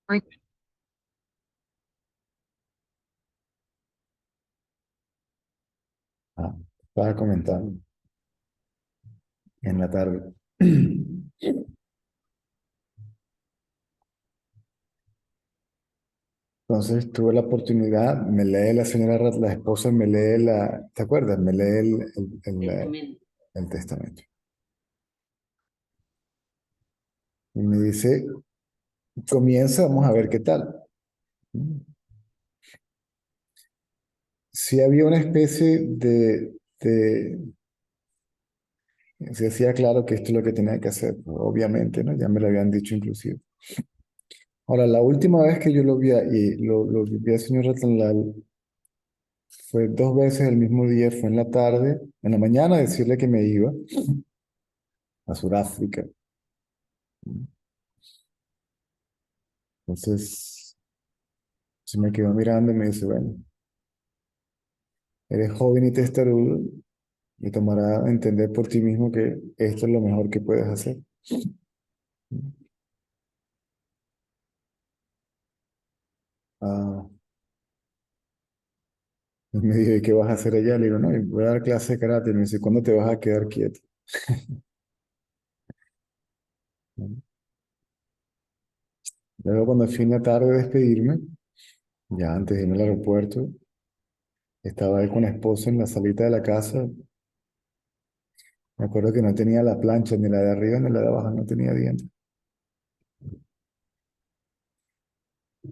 Ay, Estaba comentando en la tarde. Entonces tuve la oportunidad, me lee la señora la esposa me lee ¿te acuerdas? Me lee testamento. el testamento. Y me dice, comienza, vamos a ver qué tal. Sí había una especie se decía claro que esto es lo que tenía que hacer, obviamente, ¿no? Ya me lo habían dicho inclusive. Ahora, la última vez que yo lo vi, y lo vi al señor Ratanlal, fue dos veces el mismo día, fue en la tarde, en la mañana decirle que me iba a Sudáfrica. Entonces se me quedó mirando y me dice, bueno, eres joven y testarudo y tomará a entender por ti mismo que esto es lo mejor que puedes hacer. Ah, y me dijo, ¿y qué vas a hacer allá? Le digo, no, voy a dar clase de karate. Y me dice, ¿cuándo te vas a quedar quieto? Luego cuando fui en la tarde a despedirme, ya antes de irme al aeropuerto, estaba ahí con la esposa en la salita de la casa. Me acuerdo que no tenía la plancha, ni la de arriba ni la de abajo, no tenía dientes.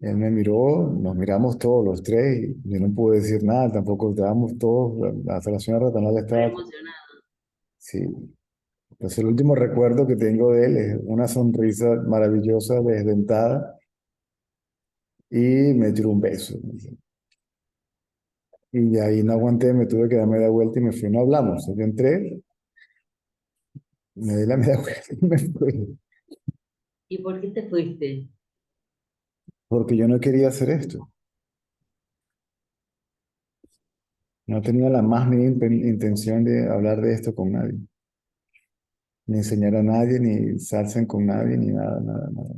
Él me miró, nos miramos todos los tres, y yo no pude decir nada, tampoco estábamos todos, hasta la señora Ratanal Muy estaba, emocionado. sí. Entonces el último recuerdo que tengo de él es una sonrisa maravillosa, desdentada, y me tiró un beso. Y ahí no aguanté, me tuve que dar media vuelta y me fui, no hablamos. Yo entré, me di la media vuelta y me fui, ¿Y por qué te fuiste? porque yo no quería hacer esto. No tenía la más mínima intención de hablar de esto con nadie, ni enseñar a nadie, ni salsen con nadie, ni nada, nada, nada.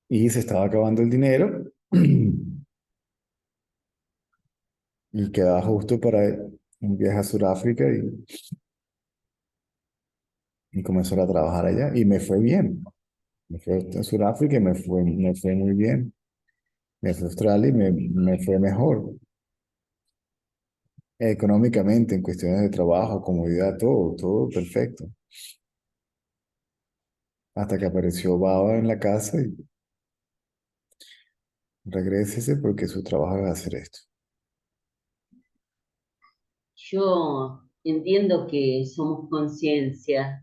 Y se estaba acabando el dinero y quedaba justo para un viaje a Sudáfrica y comenzar a trabajar allá. Y me fue bien. Me fui a Sudáfrica y me fue muy bien. Me fui a Australia y me fue mejor. Económicamente, en cuestiones de trabajo, comodidad, todo, todo perfecto. Hasta que apareció Baba en la casa y regrésese porque su trabajo es hacer esto. Yo entiendo que somos conciencia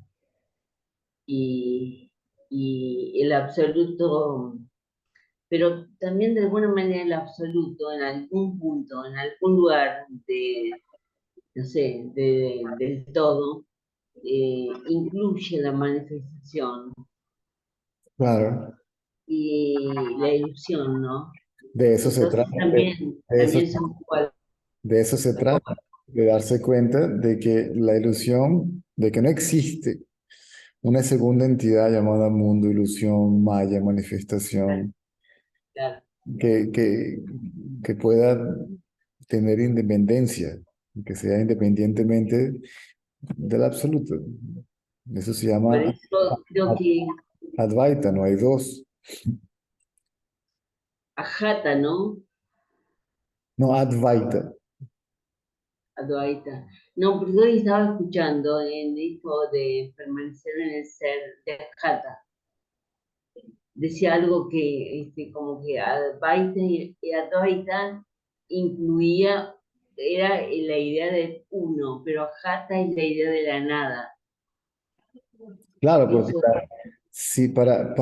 y, y el absoluto, pero también de alguna manera el absoluto en algún punto, en algún lugar no sé, del todo, incluye la manifestación Claro, y la ilusión, ¿no? de eso se Entonces trata. De eso, también somos cual. de eso se trata. De darse cuenta de que la ilusión, de que no existe una segunda entidad llamada mundo, ilusión, maya, manifestación, Claro. que, que, que pueda tener independencia, que sea independientemente del absoluto. Eso se Por llama eso creo que Advaita, no hay dos. Ajata, ¿no? No, Advaita. Advaita. No, porque hoy estaba escuchando en esto de permanecer en el ser de Ajata. Decía algo que como que Advaita y Advaita incluía, era la idea de uno, pero Ajata es la idea de la nada. Claro, porque Eso, sí, para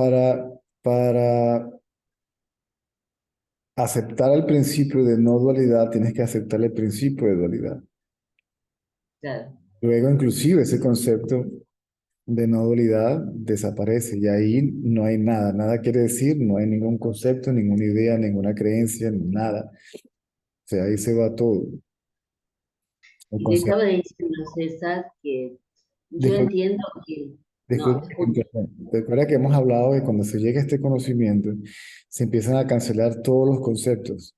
aceptar el principio de no dualidad, tienes que aceptar el principio de dualidad. claro. Luego, inclusive, ese concepto de no dualidad desaparece y ahí no hay nada. Nada quiere decir, no hay ningún concepto, ninguna idea, ninguna creencia, nada. O sea, ahí se va todo. El Y le concepto, estaba diciendo a César que yo disculpe, entiendo que, No, Disculpe, recuerda que hemos hablado de cuando se llega a este conocimiento, se empiezan a cancelar todos los conceptos.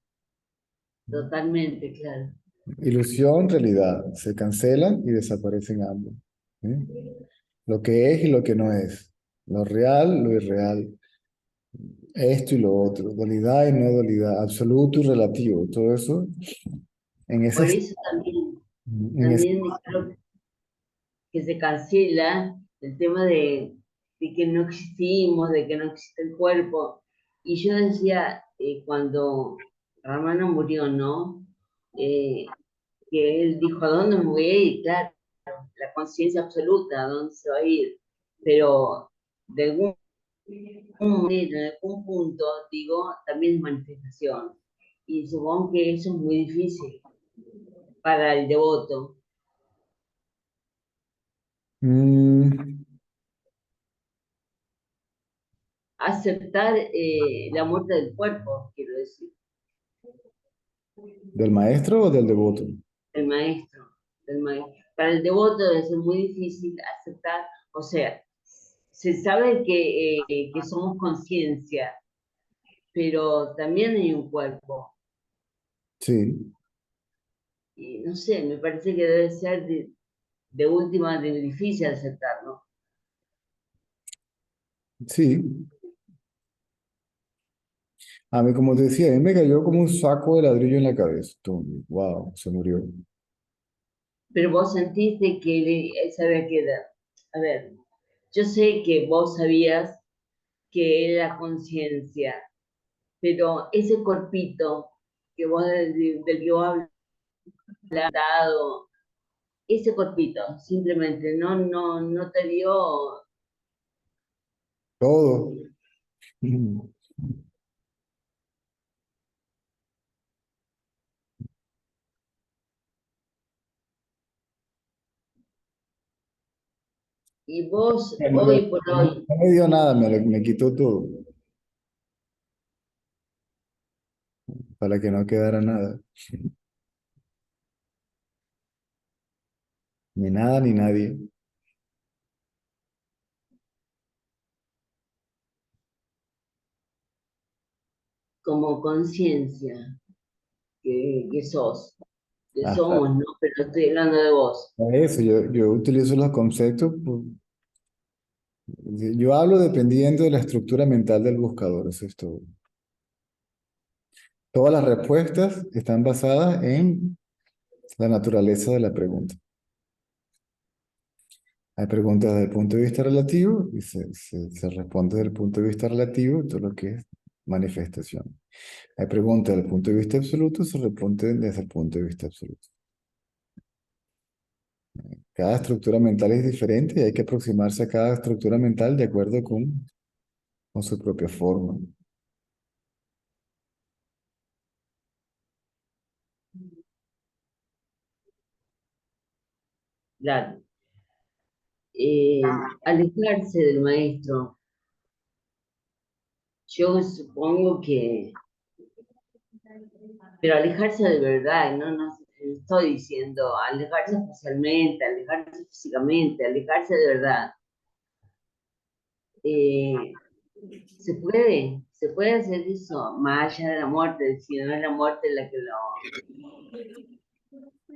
totalmente, claro. Ilusión, realidad, se cancelan y desaparecen ambos. ¿Sí? Lo que es y lo que no es. Lo real, lo irreal. Esto y lo otro. Dualidad y no dualidad. Absoluto y relativo. Todo eso en Por esas, eso también, en es- también creo que se cancela el tema de que no existimos, de que no existe el cuerpo. Y yo decía, cuando Ramano murió, ¿no? Eh, que él dijo, ¿a dónde me voy a ir? Claro, la conciencia absoluta, ¿a dónde se va a ir? Pero de algún manera, en algún punto, digo, también es manifestación. Y supongo que eso es muy difícil para el devoto, Mm, aceptar la muerte del cuerpo, quiero decir, ¿del maestro o del devoto? el maestro, del maestro. Para el devoto es muy difícil aceptar, o sea, se sabe que somos conciencia, pero también hay un cuerpo. Sí, Y no sé, me parece que debe ser de última, de difícil aceptarlo. sí. A mí, como te decía, a mí me cayó como un saco de ladrillo en la cabeza. Wow, se murió. Pero vos sentiste que él sabía que era. A ver, yo sé que vos sabías que era conciencia, pero ese corpito que vos del que vos hablado, ese corpito, simplemente no te dio. Todo. Y vos, No, hoy por hoy, no me dio nada, me quitó todo, para que no quedara nada. Ni nada ni nadie. como conciencia que sos, que Hasta somos, ¿no? Pero estoy hablando de vos. eso, yo utilizo los conceptos, yo hablo dependiendo de la estructura mental del buscador, eso es todo. Todas las respuestas están basadas en la naturaleza de la pregunta. Hay preguntas desde el punto de vista relativo y se responde desde el punto de vista relativo todo lo que es manifestación. Hay preguntas desde el punto de vista absoluto, se responde desde el punto de vista absoluto. Cada estructura mental es diferente y hay que aproximarse a cada estructura mental de acuerdo con su propia forma. Claro. Alejarse del maestro. Yo supongo que, pero alejarse de verdad, no estoy diciendo alejarse socialmente, alejarse físicamente, alejarse de verdad. Eh, se puede hacer eso, más allá de la muerte, si no es la muerte la que lo...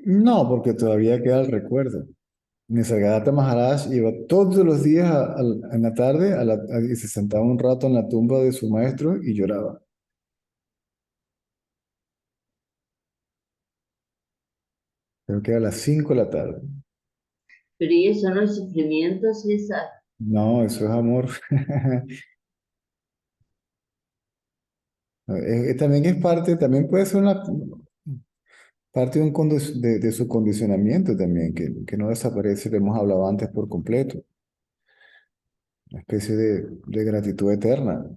No, porque todavía queda el recuerdo. Nisargadatta Maharaj iba todos los días en la tarde y se sentaba un rato en la tumba de su maestro y lloraba. Creo que era a las 5 de la tarde. Pero ¿y eso no es sufrimiento, César? No, eso es amor. También es parte, también puede ser una parte de su condicionamiento también, que no desaparece, que hemos hablado antes por completo. Una especie de gratitud eterna.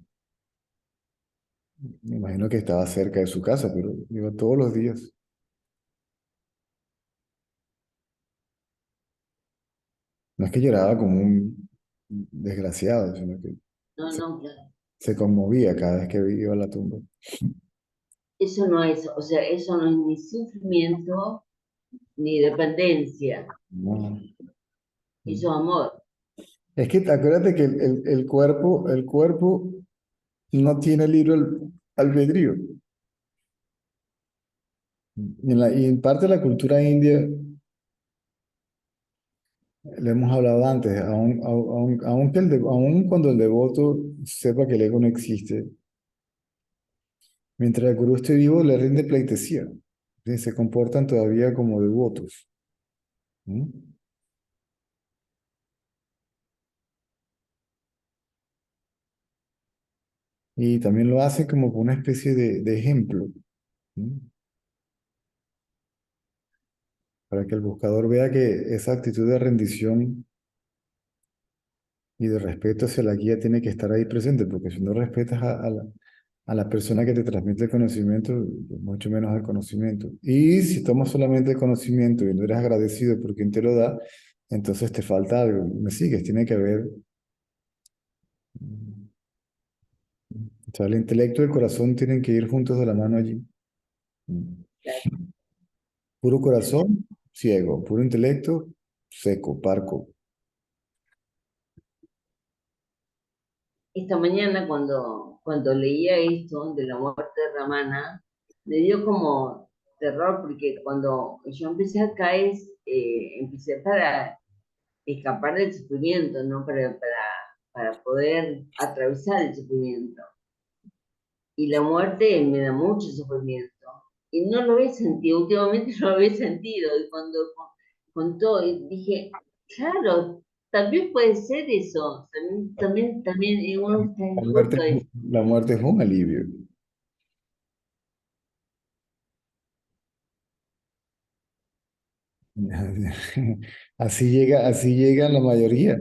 Me imagino que estaba cerca de su casa, pero iba todos los días. No es que lloraba como un desgraciado, sino que No, se, no, claro. se conmovía cada vez que iba a la tumba. Eso no es, o sea, eso no es ni sufrimiento ni dependencia, No. eso es amor. Es que acuérdate que el cuerpo no tiene libre albedrío. Y en parte de la cultura india, le hemos hablado antes, aun cuando el devoto sepa que el ego no existe, mientras el gurú esté vivo, le rinde pleitesía. ¿Sí? Se comportan todavía como devotos. ¿Mm? Y también lo hace como una especie de ejemplo. ¿Mm? Para que el buscador vea que esa actitud de rendición y de respeto hacia la guía tiene que estar ahí presente, porque si no respetas a la persona que te transmite el conocimiento, mucho menos el conocimiento. Y si tomas solamente el conocimiento y no eres agradecido por quien te lo da, entonces te falta algo. ¿Me sigues? Tiene que haber, o sea, el intelecto y el corazón tienen que ir juntos de la mano allí. Puro corazón, ciego. Puro intelecto, seco, parco. Esta mañana cuando leía esto de la muerte de Ramana, me dio como terror porque cuando yo empecé a caer, empecé para escapar del sufrimiento, ¿no? Para poder atravesar el sufrimiento. Y la muerte me da mucho sufrimiento. Y no lo he sentido, últimamente no lo he sentido. Y cuando contó, y dije, claro, también puede ser eso. También uno está expuesto a eso. La muerte es un alivio. Así llega la mayoría.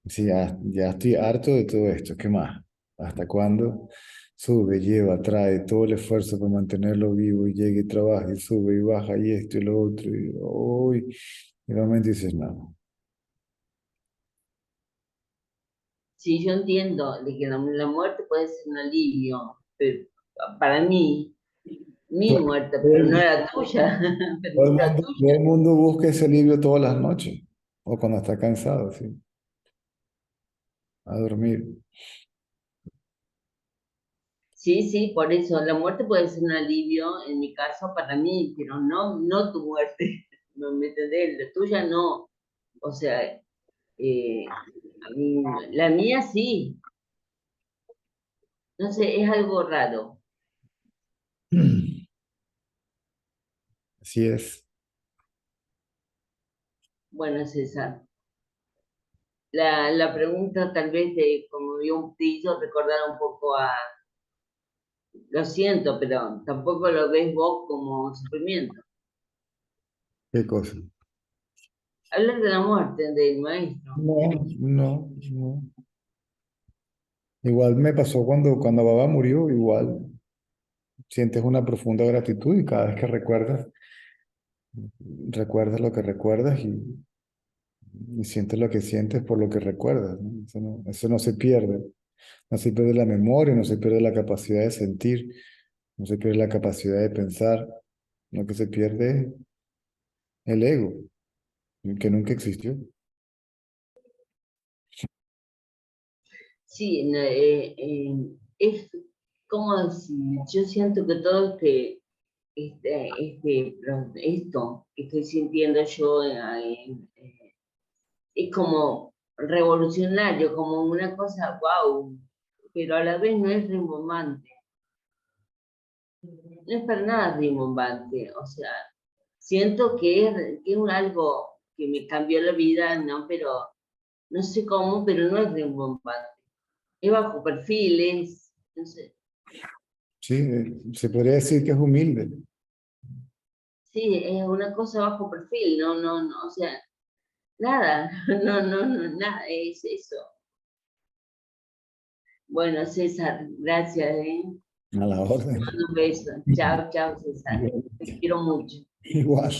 Sí, ya estoy harto de todo esto. ¿Qué más? ¿Hasta cuándo? Sube, lleva, trae todo el esfuerzo para mantenerlo vivo y llega y trabaja y sube y baja y esto y lo otro. Y realmente dices, no. Sí, yo entiendo de que la muerte puede ser un alivio, pero para mí, mi Todo, muerte, pero no la tuya, pero no la todo tuya. el mundo busca ese alivio todas las noches o cuando está cansado, sí, a dormir. Sí, sí, por eso la muerte puede ser un alivio, en mi caso, para mí, pero no tu muerte, ¿me entendés? La tuya no. O sea, la mía sí, no sé, es algo raro. Así es. Bueno, César, la pregunta tal vez como dio un piso, recordar un poco a, lo siento, pero tampoco lo ves vos como sufrimiento. ¿Qué cosa? Hablar de la muerte del maestro. No. Igual me pasó cuando Baba murió, igual sientes una profunda gratitud y cada vez que recuerdas lo que recuerdas y sientes lo que sientes por lo que recuerdas, ¿no? Eso no se pierde. No se pierde la memoria, no se pierde la capacidad de sentir, no se pierde la capacidad de pensar. Lo que se pierde es el ego, que nunca existió. Sí, es como decir, yo siento que todo esto que estoy sintiendo yo es como revolucionario, como una cosa, wow, pero a la vez no es rimbombante, no es para nada rimbombante, o sea, siento que es algo que me cambió la vida, ¿no? Pero no sé cómo, pero no es rimbombante, es bajo perfiles, no sé. Sí, se podría decir que es humilde. Sí, es una cosa bajo perfil, no, o sea, nada, nada, es eso. Bueno, César, gracias, ¿eh? A la Te orden. mando un beso. Chao, chao, César. Te quiero mucho. Igual.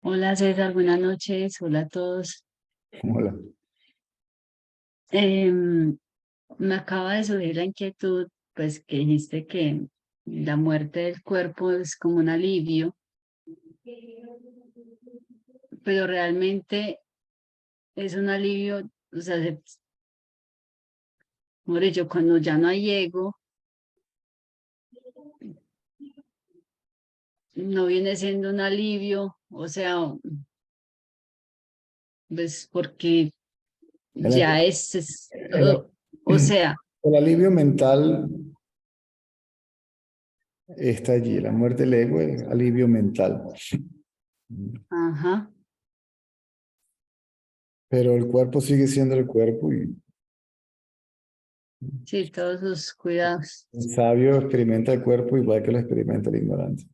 Hola César, buenas noches. Hola a todos. Hola. Me acaba de surgir la inquietud, pues que dijiste que la muerte del cuerpo es como un alivio, pero realmente es un alivio, o sea, por ello, cuando ya no hay ego, no viene siendo un alivio, o sea, pues porque El, ya el- o sea, el alivio mental está allí. La muerte del ego es alivio mental. ajá, Pero el cuerpo sigue siendo el cuerpo y sí, todos sus cuidados. el sabio experimenta el cuerpo igual que lo experimenta el ignorante.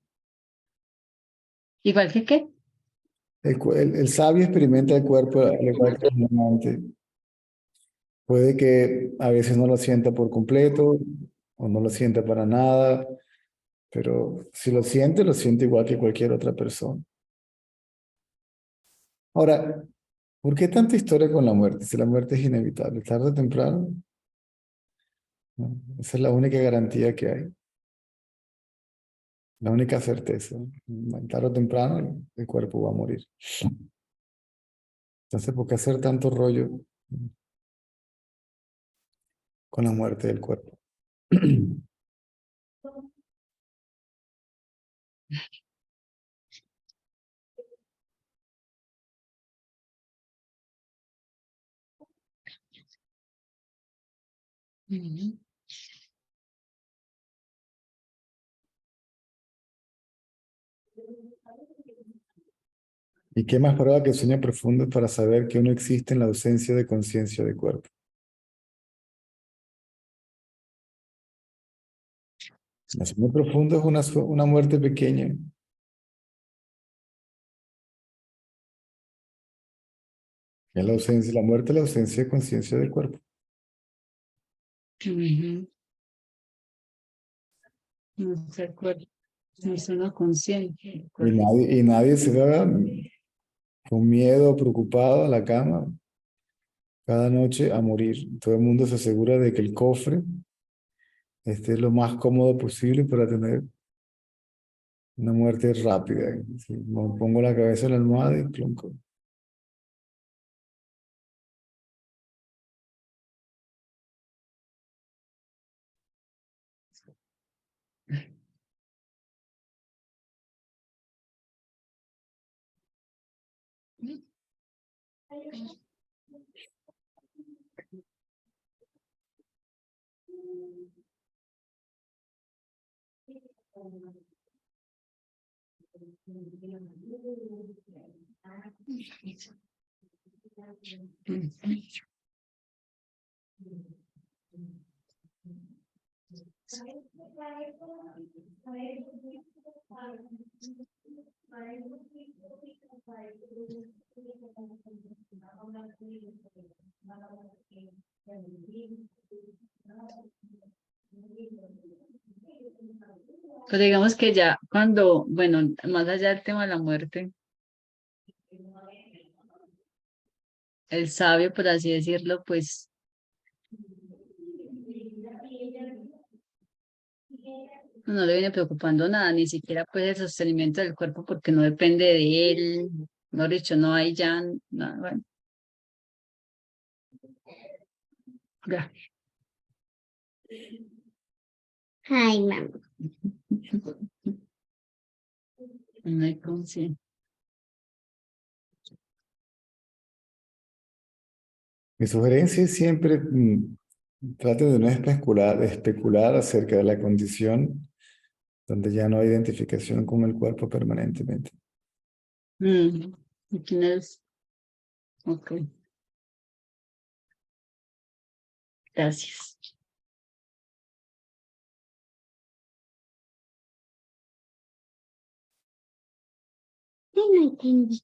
¿Igual que qué? El sabio experimenta el cuerpo al igual que el ignorante. Puede que a veces no lo sienta por completo o no lo sienta para nada, pero si lo siente igual que cualquier otra persona. Ahora, ¿por qué tanta historia con la muerte? Si la muerte es inevitable, tarde o temprano, ¿no? Esa es la única garantía que hay, la única certeza. Tarde o temprano el cuerpo va a morir. Entonces, ¿por qué hacer tanto rollo con la muerte del cuerpo? Ujú. ¿Y qué más prueba que el sueño profundo para saber que uno existe en la ausencia de conciencia de cuerpo? El sueño profundo es una muerte pequeña. Es la ausencia, la muerte es la ausencia de conciencia del cuerpo. Ujú. No se acuerda, no es uno consciente. Y Acuerdo. nadie se va con miedo, preocupado a la cama cada noche a morir. Todo el mundo se asegura de que el cofre esté lo más cómodo posible para tener una muerte rápida. Sí, pongo la cabeza en la almohada y plonco. Pero digamos que ya cuando, bueno, más allá del tema de la muerte, el sabio, por así decirlo, pues no le viene preocupando nada, ni siquiera pues el sostenimiento del cuerpo porque no depende de él, no dicho, no hay ya nada, bueno, ya. Ay, mamá. No hay conciencia. Mi sugerencia es siempre trate de no especular acerca de la condición donde ya no hay identificación con el cuerpo permanentemente. ¿Y quién es? Ok, gracias. Yo no entendí.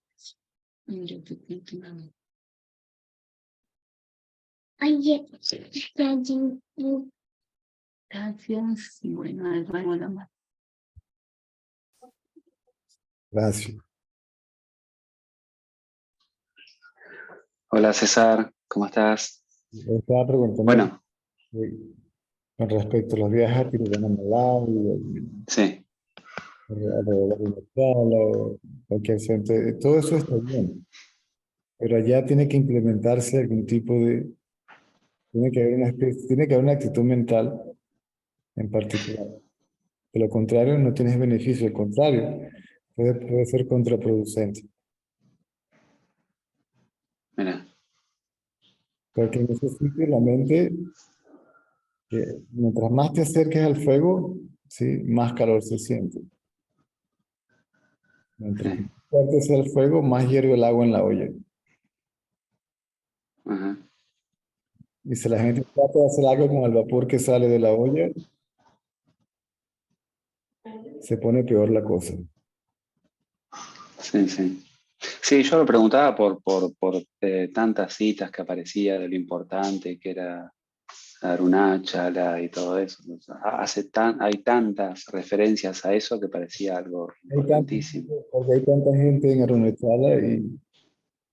Yo te cuento una- Oye, ya entendí. Gracias. Y bueno, ahí vamos la mano. Gracias. Hola César, ¿cómo estás? Estaba preguntando Bueno, con respecto a los viajes a Tirupana, Malawi, sí, alrededor de Nepal, o cualquier centro, todo eso está bien, pero allá tiene que implementarse algún tipo de, tiene que haber una actitud mental en particular. De lo contrario, no tienes beneficio, al contrario, puede ser contraproducente. mira, Porque en ese sitio la mente, mientras más te acerques al fuego, ¿sí? Más calor se siente. Mientras más sí, fuerte sea el fuego, más hierve el agua en la olla. ajá, Y si la gente trata de hacer algo con el vapor que sale de la olla, se pone peor la cosa. sí, sí. Sí, yo lo preguntaba por tantas citas que aparecía de lo importante que era Arunachala y todo eso. O sea, hay tantas referencias a eso que parecía algo Hay tanta, importantísimo. porque hay tanta gente en Arunachala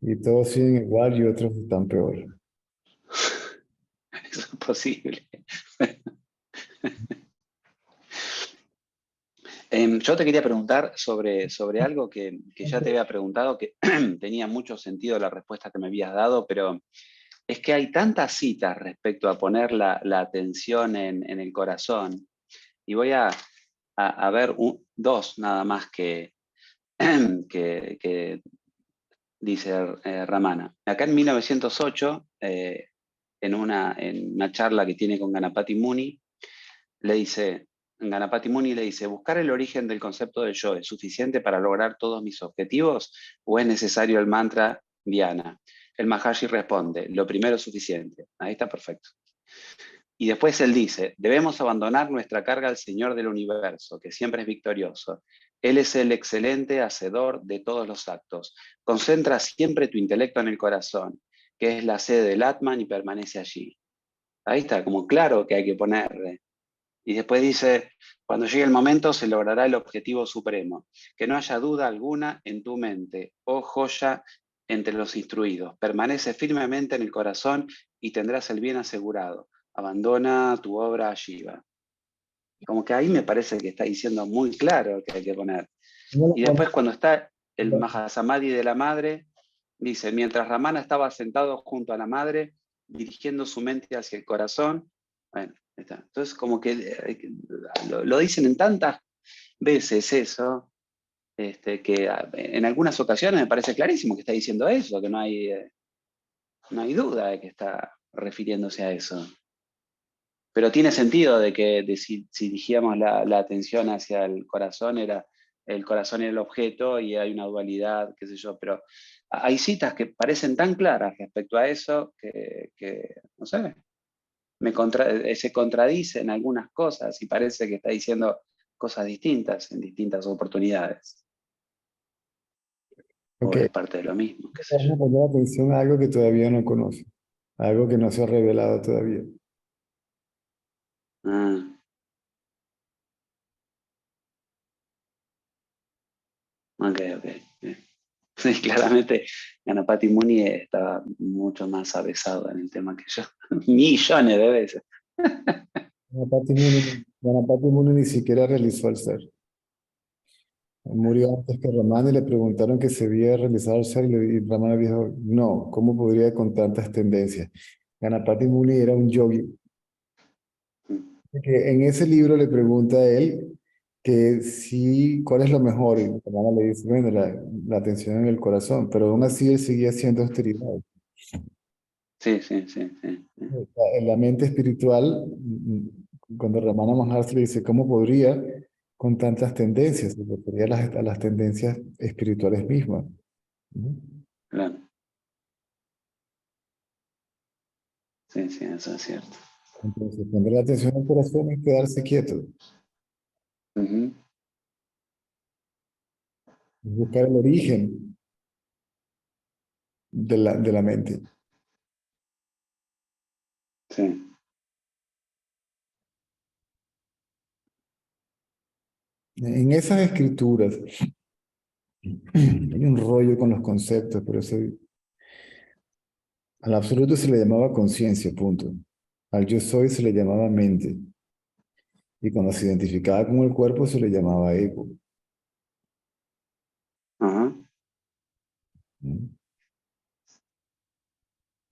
y todos siguen igual y otros están peor. Eso es posible. Yo te quería preguntar sobre algo que ya te había preguntado, que tenía mucho sentido la respuesta que me habías dado, pero es que hay tantas citas respecto a poner la atención en el corazón, y voy a ver dos nada más que dice Ramana. Acá en 1908, en una charla que tiene con Ganapati Muni, Ganapati Muni le dice, ¿buscar el origen del concepto del yo es suficiente para lograr todos mis objetivos o es necesario el mantra Dhyana? El Maharshi responde, lo primero es suficiente. Ahí está perfecto. Y después él dice, debemos abandonar nuestra carga al Señor del universo, que siempre es victorioso. Él es el excelente hacedor de todos los actos. Concentra siempre tu intelecto en el corazón, que es la sede del Atman y permanece allí. Ahí está, como claro que hay que ponerle. Y después dice, cuando llegue el momento se logrará el objetivo supremo. Que no haya duda alguna en tu mente, oh joya entre los instruidos. Permanece firmemente en el corazón y tendrás el bien asegurado. Abandona tu obra a Shiva. Como que ahí me parece que está diciendo muy claro que hay que poner. Y después cuando está el Mahasamadhi de la madre, dice, mientras Ramana estaba sentado junto a la madre, dirigiendo su mente hacia el corazón, bueno, está. Entonces como que lo dicen en tantas veces eso, que en algunas ocasiones me parece clarísimo que está diciendo eso, que no hay duda de que está refiriéndose a eso. Pero tiene sentido de que si dirigíamos la atención hacia el corazón era el objeto y hay una dualidad, qué sé yo, pero hay citas que parecen tan claras respecto a eso que no sé, se contradicen algunas cosas y parece que está diciendo cosas distintas en distintas oportunidades. Ok, O es parte de lo mismo, qué sé yo. vamos a poner atención a algo que todavía no conoce, algo que no se ha revelado todavía. Ah, ok, ok. Bien. Sí, claramente Ganapati Muni estaba mucho más avesado en el tema que yo. Millones de veces. Ganapati Muni ni siquiera realizó el ser. Murió antes que Ramana y le preguntaron que se había realizado el ser y Ramana dijo, no, ¿cómo podría con tantas tendencias? Ganapati Muni era un yogi. Que en ese libro le pregunta a él que sí, ¿cuál es lo mejor? Y Ramana le dice, bueno, la atención en el corazón, pero aún así él seguía haciendo austeridad. Sí, sí, sí, sí. En la mente espiritual, cuando Ramana Maharshi le dice, ¿cómo podría con tantas tendencias? Se refería a las tendencias espirituales mismas. ¿No? Claro. Sí, sí, eso es cierto. Entonces, poner la atención al corazón es quedarse quieto, Ujú. es buscar el origen de la mente. Sí. En esas escrituras hay un rollo con los conceptos, pero al absoluto se le llamaba conciencia, punto. Al yo soy se le llamaba mente. Y cuando se identificaba con el cuerpo se le llamaba ego. Ajá. ¿No?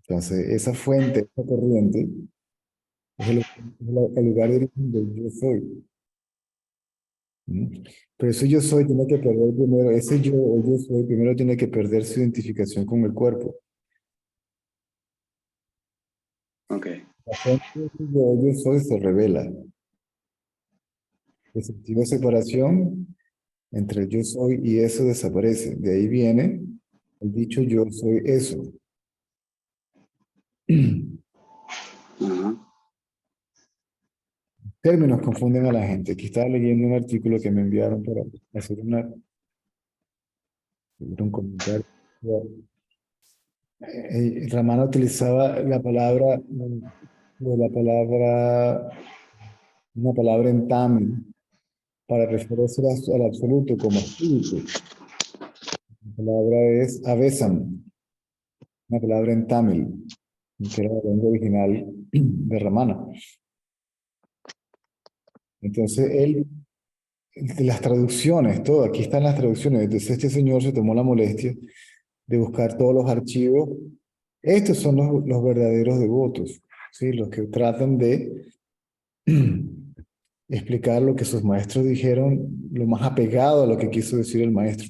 Entonces, esa fuente, esa corriente, es el lugar de origen del yo soy. ¿No? Pero ese yo soy tiene que perder primero, ese yo o yo soy primero tiene que perder su identificación con el cuerpo. Ok. La fuente de ese yo o yo soy se revela. El sentido de separación entre el yo soy y eso desaparece. De ahí viene el dicho yo soy eso. Ajá. Términos confunden a la gente. Aquí estaba leyendo un artículo que me enviaron para hacer un comentario. Ramana utilizaba una palabra en tamil para referirse al absoluto como espíritu. La palabra es avesam, una palabra en tamil, que era la lengua original de Ramana. Entonces, de las traducciones, todo, aquí están las traducciones. Entonces, este señor se tomó la molestia de buscar todos los archivos. Estos son los verdaderos devotos, ¿sí? Los que tratan de explicar lo que sus maestros dijeron, lo más apegado a lo que quiso decir el maestro.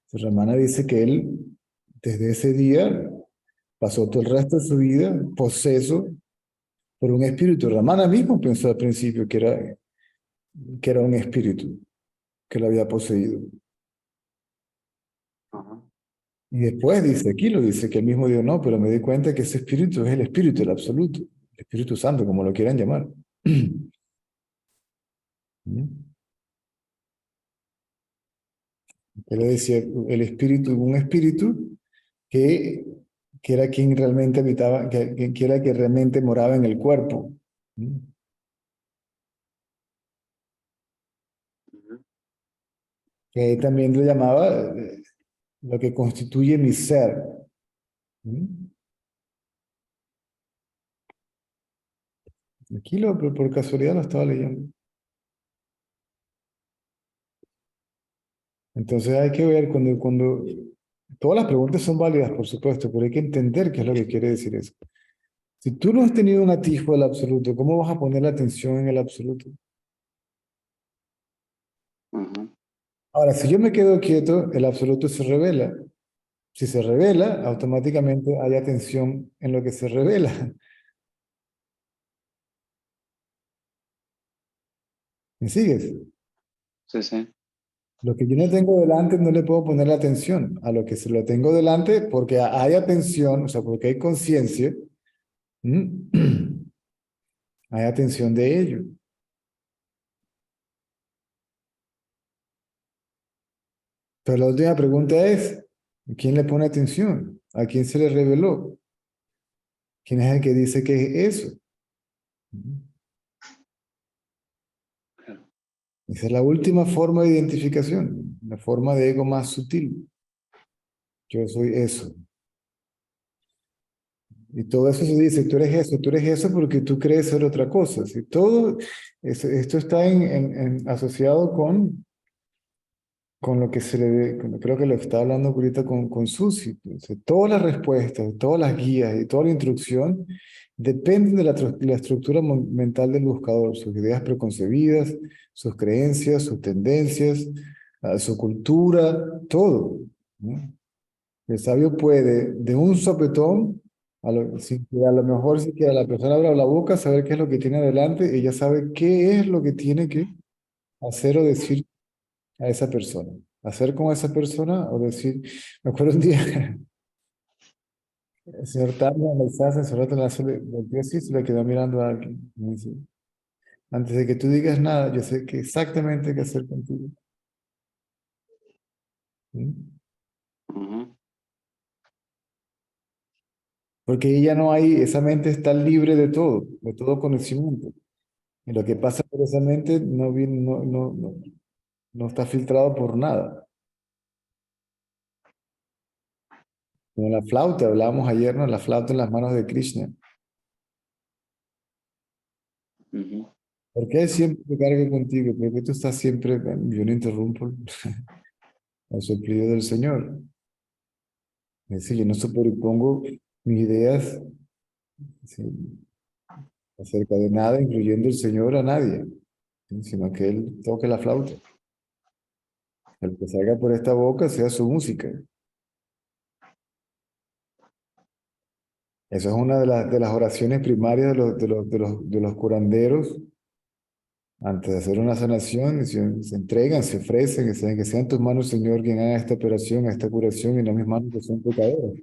Entonces, Ramana dice que él, desde ese día, pasó todo el resto de su vida poseso por un espíritu. Ramana mismo pensó al principio que era un espíritu que lo había poseído. Ajá. Y después dice, aquí lo dice, que él mismo dijo, no, pero me di cuenta que ese espíritu es el espíritu, el absoluto, el Espíritu Santo, como lo quieran llamar. Él le decía, el espíritu, un espíritu que, que era quien realmente habitaba, que era que realmente moraba en el cuerpo. que también lo llamaba lo que constituye mi ser. ¿Mm? Aquí por casualidad lo estaba leyendo. Entonces hay que ver cuando todas las preguntas son válidas, por supuesto, pero hay que entender qué es lo que quiere decir eso. Si tú no has tenido un atisbo del absoluto, ¿cómo vas a poner la atención en el absoluto? Ujú. Ahora, si yo me quedo quieto, el absoluto se revela. Si se revela, automáticamente hay atención en lo que se revela. ¿Me sigues? Sí, sí. Lo que yo no tengo delante no le puedo poner la atención. A lo que se lo tengo delante, porque hay atención, o sea, porque hay conciencia, hay atención de ello. Pero la última pregunta es, ¿quién le pone atención? ¿A quién se le reveló? ¿Quién es el que dice que es eso? Claro. Esa es la última forma de identificación, la forma de ego más sutil. Yo soy eso. Y todo eso se dice, tú eres eso porque tú crees ser otra cosa. ¿Sí? Todo esto está asociado con lo que se le, creo que lo está hablando ahorita con Susi. O sea, todas las respuestas, todas las guías y toda la instrucción dependen de la estructura mental del buscador, sus ideas preconcebidas, sus creencias, sus tendencias, su cultura, todo. ¿No? El sabio puede, de un sopetón, sin que a lo mejor si que la persona abra la boca, saber qué es lo que tiene adelante, ella sabe qué es lo que tiene que hacer o decir a esa persona. Hacer con esa persona o decir, me acuerdo un día, el señor Tarno en el SAS, el señor Tarno volvió así, se le quedó mirando a alguien. Me dice, antes de que tú digas nada, yo sé que exactamente qué hacer contigo. ¿Mm? Ujú. Porque ella no hay, esa mente está libre de todo conocimiento. Y lo que pasa por esa mente no está filtrado por nada. Como la flauta, hablábamos ayer, ¿no? La flauta en las manos de Krishna. Ujú. ¿Por qué él siempre te carga contigo? ¿Por qué tú estás siempre, yo no interrumpo el soplido del Señor? Es decir, yo no superpongo mis ideas, sí, acerca de nada, incluyendo el Señor, a nadie, ¿sí? Sino que Él toque la flauta. El que salga por esta boca sea su música. Esa es una de las oraciones primarias de los curanderos. Antes de hacer una sanación, se entregan, se ofrecen, que sean tus manos, Señor, quien haga esta operación, esta curación, y no mis manos que son pecadoras.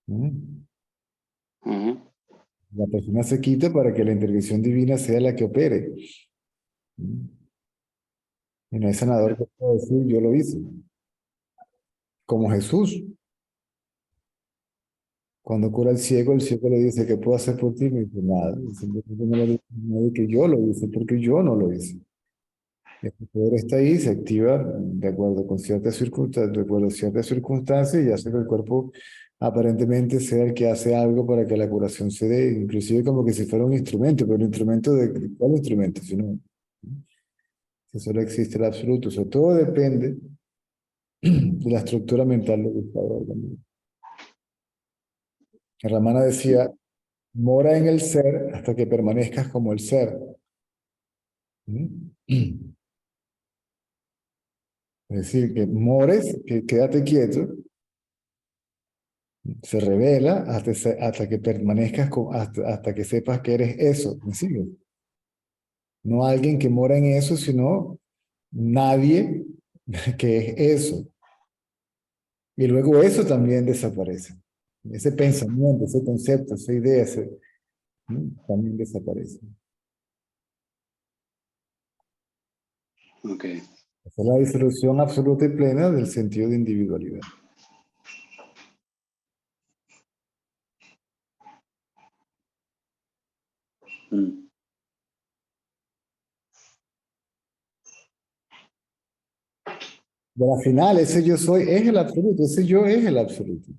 ¿Mm? Ujú. La persona se quita para que la intervención divina sea la que opere. ¿Mm? Y no hay sanador que pueda decir, yo lo hice. Como Jesús, cuando cura al ciego, el ciego le dice, ¿qué puedo hacer por ti? Me dice, nada. Y simplemente no le dice a nadie que yo lo hice, porque yo no lo hice. El poder está ahí, se activa de acuerdo con ciertas circunstancias, de acuerdo a ciertas circunstancias y hace que el cuerpo aparentemente sea el que hace algo para que la curación se dé, inclusive como que si fuera un instrumento, pero un instrumento de ¿cuál instrumento? Si no, si solo existe el absoluto, o sea, todo depende de la estructura mental del buscador también. Ramana decía, mora en el ser hasta que permanezcas como el ser. ¿Mm? Es decir, que mores, que quédate quieto, se revela hasta que permanezcas, hasta que sepas que eres eso. ¿Me sigues? No alguien que mora en eso, sino nadie que es eso. Y luego eso también desaparece. Ese pensamiento, ese concepto, esa idea, también desaparece. Ok. Esa es la disolución absoluta y plena del sentido de individualidad. Mm. Pero al final, ese yo soy es el absoluto, ese yo es el absoluto.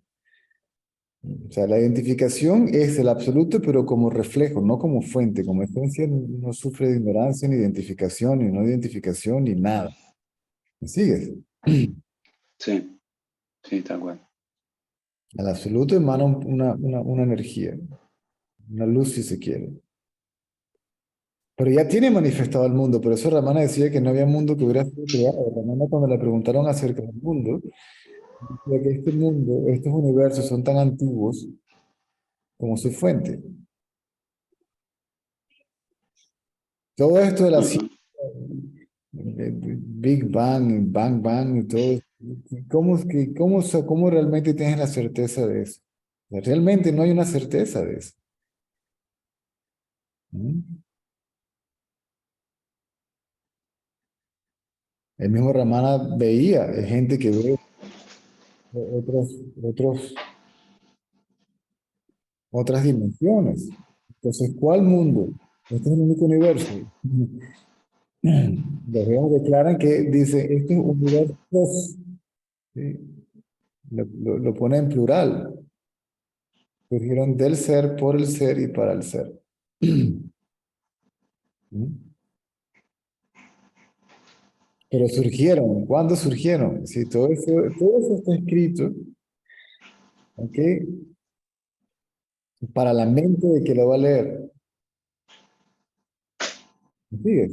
O sea, la identificación es el absoluto, pero como reflejo, no como fuente. Como esencia no sufre de ignorancia, ni identificación, ni no identificación, ni nada. ¿Me sigues? Sí, sí, tal cual. El absoluto emana una energía, una luz si se quiere. Pero ya tiene manifestado el mundo, por eso Ramana decía que no había mundo que hubiera sido creado. Ramana cuando le preguntaron acerca del mundo, decía que este mundo, estos universos son tan antiguos como su fuente. Todo esto de la ciencia, Ujú. Big Bang, Bang Bang y todo, ¿cómo realmente tienes la certeza de eso? O sea, realmente no hay una certeza de eso. ¿Mm? El mismo Ramana veía gente que ve otros, otras dimensiones. Entonces, ¿cuál mundo? Este es el único universo. Los griegos declaran que dice, este es universos, ¿sí? Lo pone en plural. Surgieron del ser, por el ser y para el ser. ¿Mm? Pero surgieron, ¿cuándo surgieron? Sí, todo eso está escrito, ¿ok? Para la mente de que lo va a leer. ¿Me sigues?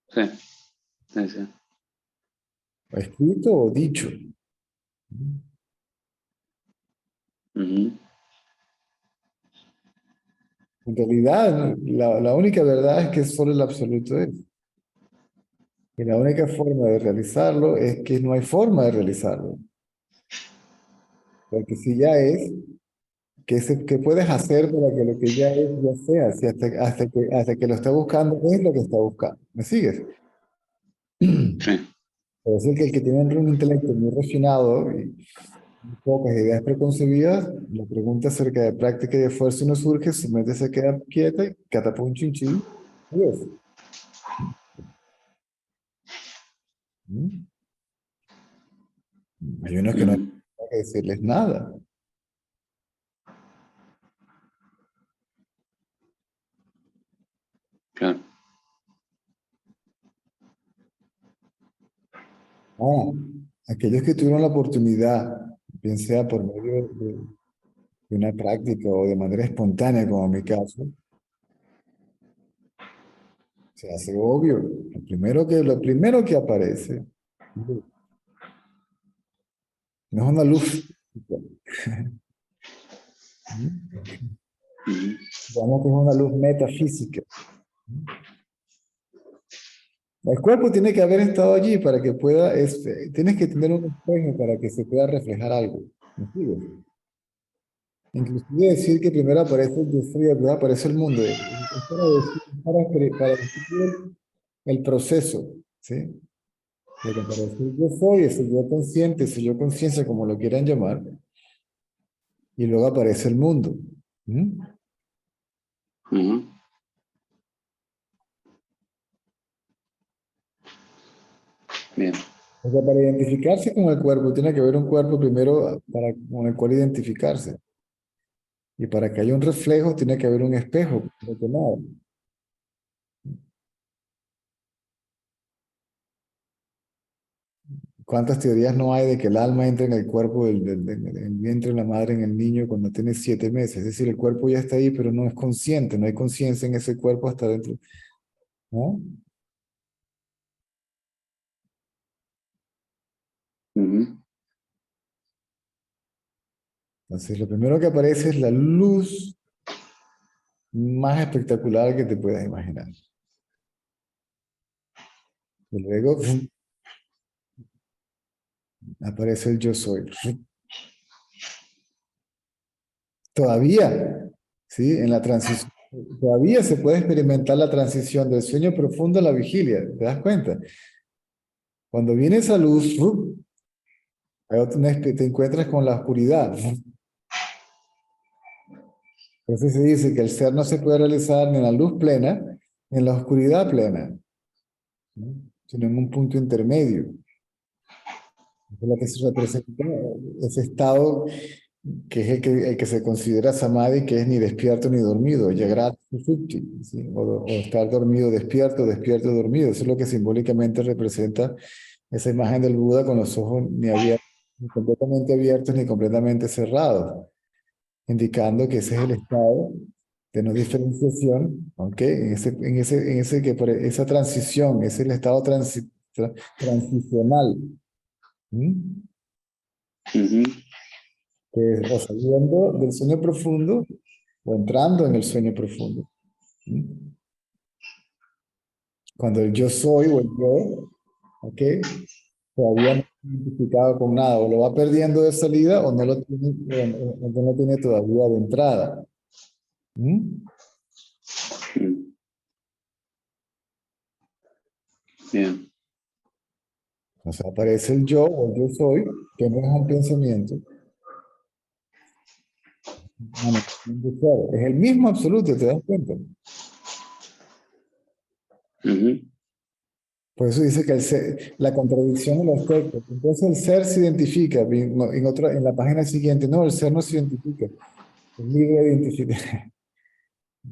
Sí, sí, sí. Escrito o dicho. Ujú. En realidad, la única verdad es que solo el absoluto es. Y la única forma de realizarlo es que no hay forma de realizarlo. Porque si ya es, ¿qué puedes hacer para que lo que ya sea? Si hasta que lo está buscando es lo que está buscando. ¿Me sigues? Sí, Por decir que el que tiene un intelecto muy refinado y pocas ideas preconcebidas, la pregunta acerca de práctica y esfuerzo no surge, su mente se queda quieta y catapum chinchín. Adiós. ¿Mm? Hay unos que no hay ujú, que decirles nada. claro. Ah, aquellos que tuvieron la oportunidad, bien sea por medio de una práctica o de manera espontánea, como en mi caso, se hace obvio. Lo primero que aparece no es una luz física, ¿no? Ujú. Digamos que es una luz metafísica. El cuerpo tiene que haber estado allí para que pueda, tienes que tener un espejo para que se pueda reflejar algo. ¿Me sigues? Inclusive decir que primero aparece el yo soy, después aparece el mundo. Es para describir el proceso, ¿sí? De que aparece el yo soy, ese yo consciente, ese yo conciencia, como lo quieran llamar, y luego aparece el mundo. ¿Mm? Ujú. Bien, O sea, para identificarse con el cuerpo, tiene que haber un cuerpo primero con el cual identificarse. Y para que haya un reflejo, tiene que haber un espejo. Primero que nada. ¿Cuántas teorías no hay de que el alma entra en el cuerpo del vientre de la madre, en el niño, cuando tiene 7 meses? Es decir, el cuerpo ya está ahí, pero no es consciente, no hay conciencia en ese cuerpo hasta dentro, ¿no? ujú, Entonces, lo primero que aparece es la luz más espectacular que te puedas imaginar. Y luego aparece el yo soy. Todavía, ¿sí? En la transición, todavía se puede experimentar la transición del sueño profundo a la vigilia, ¿te das cuenta? Cuando viene esa luz, te encuentras con la oscuridad. Entonces se dice que el ser no se puede realizar ni en la luz plena, ni en la oscuridad plena, ¿no? Sino en un punto intermedio. Es lo que se representa ese estado que es el que se considera samadhi, que es ni despierto ni dormido, Jagrata Sushupti, ¿sí? O estar dormido, despierto, despierto, dormido. Eso es lo que simbólicamente representa esa imagen del Buda con los ojos ni abiertos, ni completamente abiertos, ni completamente cerrados, indicando que ese es el estado de no diferenciación, ¿ok? Esa transición, es el estado transicional, ¿m? Ujú. Que es o saliendo del sueño profundo o entrando en el sueño profundo. ¿M? Cuando el yo soy o el yo, ¿ok? Todavía no está identificado con nada, o lo va perdiendo de salida o no lo tiene, o no lo tiene todavía de entrada. ¿M? Mm. Bien. O sea, aparece el yo o el yo soy, que no es un pensamiento. Es el mismo absoluto, ¿te das cuenta? Ujú. Por eso dice que la contradicción de los textos. Entonces el ser se identifica, en la página siguiente, no, el ser no se identifica, es libre de identificar,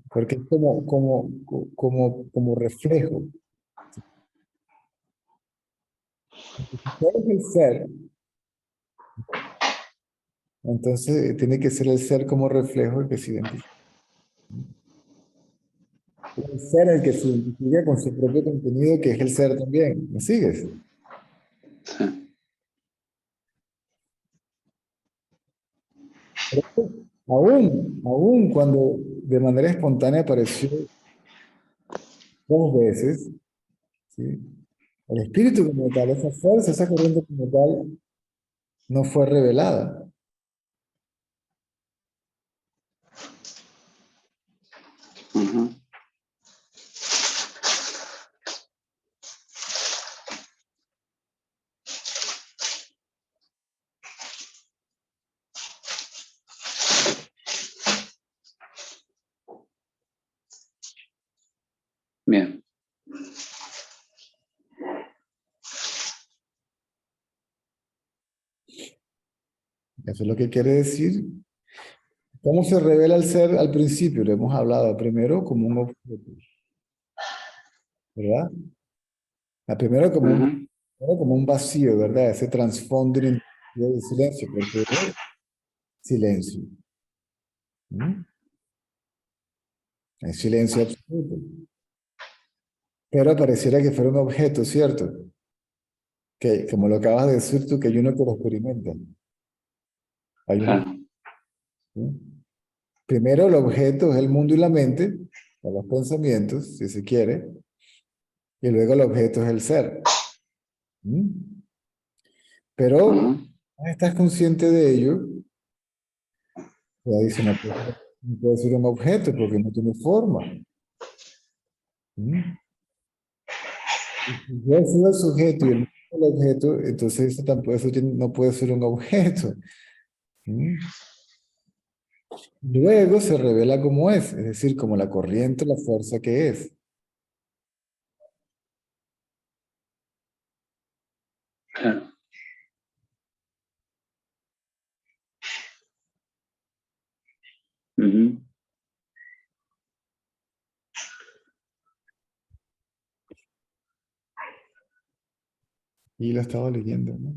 porque es como reflejo. Si es el ser, entonces tiene que ser el ser como reflejo el que se identifica. El ser el que se identifica con su propio contenido, que es el ser también. ¿Me sigues? Sí. Aún cuando de manera espontánea apareció 2 veces, ¿sí? El espíritu como tal, esa fuerza, esa corriente como tal, no fue revelada. Ujú. Bien. Eso es lo que quiere decir. ¿Cómo se revela el ser al principio? Lo hemos hablado primero como un objeto, ¿verdad? Primero Ujú. como un vacío, ¿verdad? Ese trasfondo de silencio, porque es silencio. ¿Mm? Es silencio absoluto. Pero pareciera que fuera un objeto, ¿cierto? Que, como lo acabas de decir tú, que hay uno que lo experimenta. Hay uno, Claro. ¿sí? Primero el objeto es el mundo y la mente, o los pensamientos, si se quiere, y luego el objeto es el ser. ¿Mm? Pero Ujú. estás consciente de ello, ya dice, no puede ser un objeto porque no tiene forma. ¿Mm? Y si yo soy el sujeto y el mundo es el objeto, entonces no puede ser un objeto. ¿Mm? Luego se revela como es decir, como la corriente, la fuerza que es. Claro. Ujú. Y lo estaba leyendo, ¿no?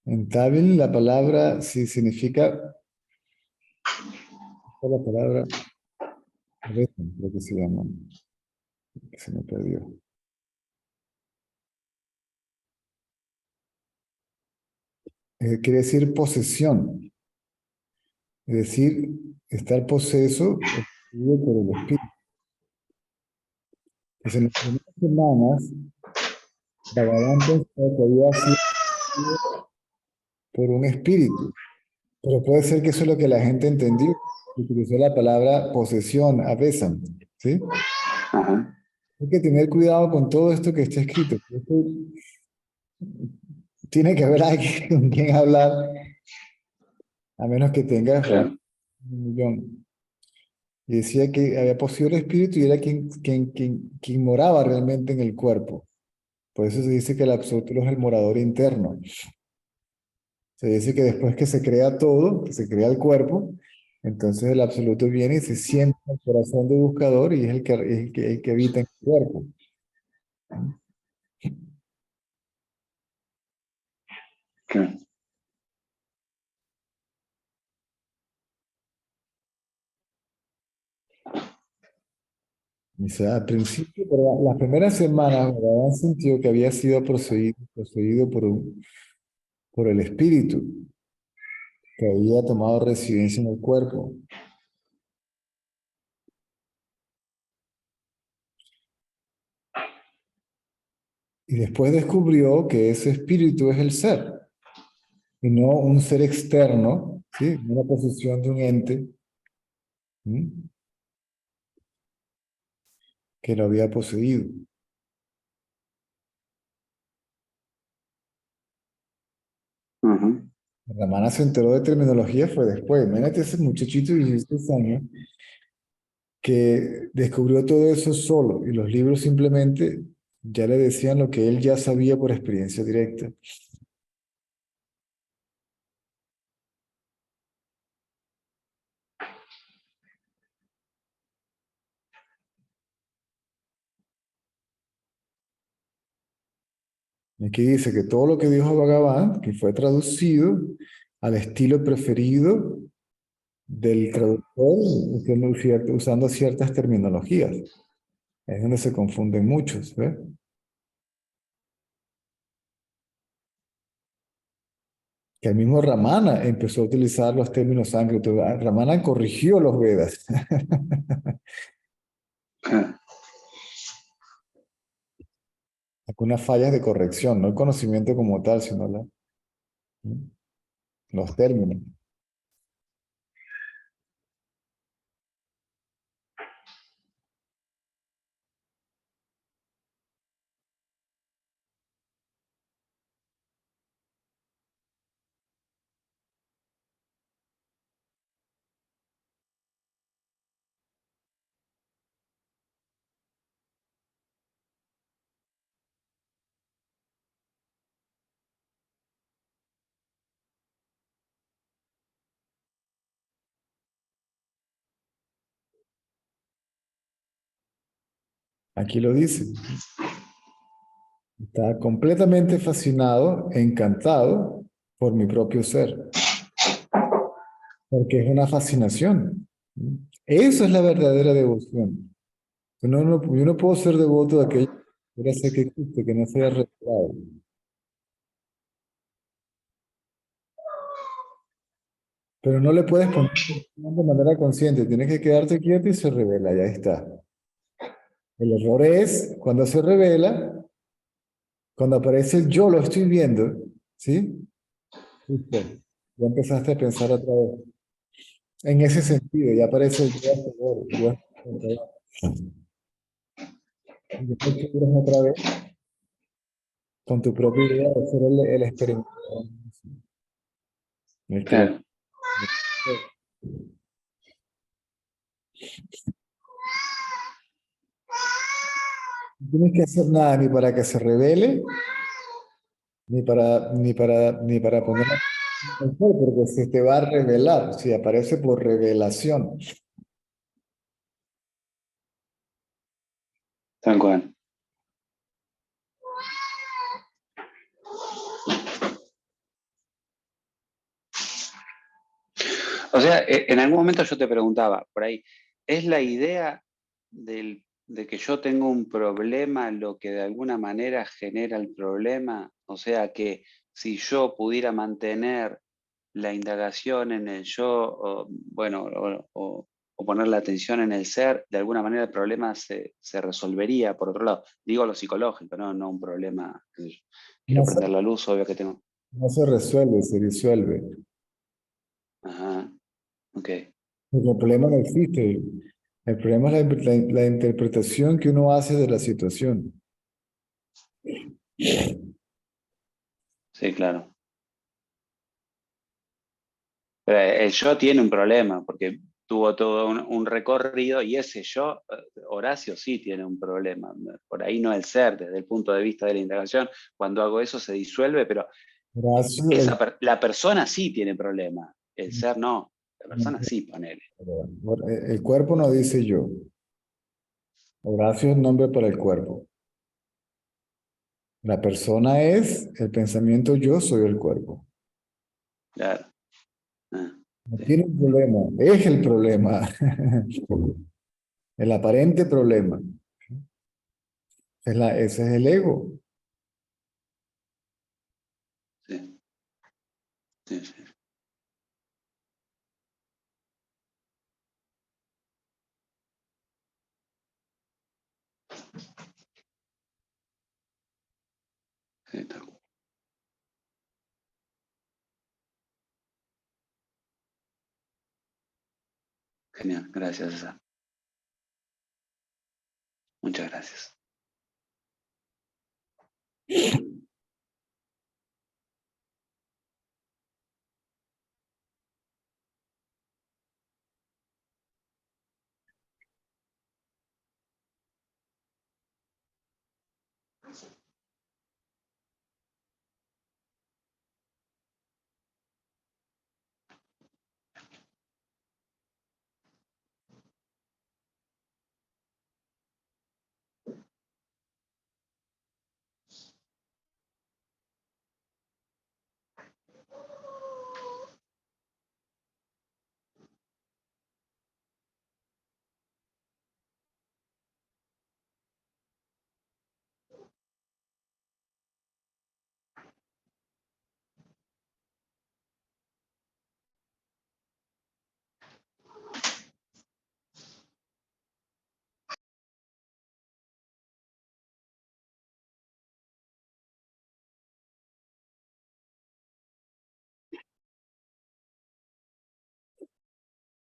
En Tamil la palabra sí significa, la palabra, creo que se llama, que se me perdió. Quiere decir posesión, es decir, estar poseso o poseído por el espíritu. Pues en las primeras semanas, Bhagavan pensó que había sido por un espíritu, pero puede ser que eso es lo que la gente entendió. Utilizó la palabra posesión, abesan, ¿sí? Ajá. Hay que tener cuidado con todo esto que está escrito. Tiene que haber alguien con quien hablar, a menos que tengas Claro. un millón. Y decía que había poseído el espíritu y era quien moraba realmente en el cuerpo. Por eso se dice que el absoluto es el morador interno. Se dice que después que se crea todo, que se crea el cuerpo, entonces el absoluto viene y se sienta en el corazón del buscador y es el que habita en el cuerpo. Claro. O sea, al principio, pero las primeras semanas, Bhagavan sintió que había sido poseído por el espíritu, que había tomado residencia en el cuerpo. Y después descubrió que ese espíritu es el ser, y no un ser externo, ¿sí? Una posesión de un ente, ¿sí? Que lo había poseído. Ujú. La mana se enteró de terminología fue después. Imagínate ese muchachito de 16 años que descubrió todo eso solo y los libros simplemente ya le decían lo que él ya sabía por experiencia directa. Y aquí dice que todo lo que dijo Bhagavan, que fue traducido al estilo preferido del traductor, usando ciertas terminologías. Es donde se confunden muchos, ¿ves? Que el mismo Ramana empezó a utilizar los términos sánscritos. Ramana corrigió los Vedas. Claro. Algunas fallas de corrección, no el conocimiento como tal, sino los términos. Aquí lo dice. Está completamente fascinado, encantado por mi propio ser, porque es una fascinación. Eso es la verdadera devoción. Yo no puedo ser devoto de aquello que quiera ser que existe, que no sea revelado. Pero no le puedes poner de manera consciente, tienes que quedarte quieto y se revela, ya está. El error es cuando se revela, cuando aparece el yo lo estoy viendo, ¿sí? Listo. Ya empezaste a pensar otra vez. En ese sentido, ya aparece el yo a favor, el yo a favor. Y después te miras otra vez con tu propia idea de ser el experimento. El que lo- Claro. No tienes que hacer nada ni para que se revele, ni para ponerla en el sol, porque se te va a revelar, si aparece por revelación. Tal cual. O sea, en algún momento yo te preguntaba por ahí, ¿es la idea de que yo tengo un problema lo que de alguna manera genera el problema? O sea, que si yo pudiera mantener la indagación en el yo, o, bueno, o poner la atención en el ser, de alguna manera el problema se resolvería. Por otro lado, digo lo psicológico, no un problema, qué sé yo. Quiero No se, prender la luz, obvio que tengo. no se resuelve, se disuelve. Ajá, ok. Porque el problema no existe. El problema es la interpretación que uno hace de la situación. Sí, claro. Pero el yo tiene un problema, porque tuvo todo un recorrido y ese yo, Horacio sí tiene un problema. Por ahí no el ser, desde el punto de vista de la indagación, cuando hago eso se disuelve, pero Horacio, la persona sí tiene problema, el ser no, la persona sí, ponele. el cuerpo no dice yo. Horacio es nombre para el cuerpo. La persona es el pensamiento yo soy el cuerpo. Claro. No Sí. tiene un problema, es el problema. El aparente problema. Ese es el ego. Sí. Sí, sí. Sí, tal cual. Genial, gracias, César. Muchas gracias.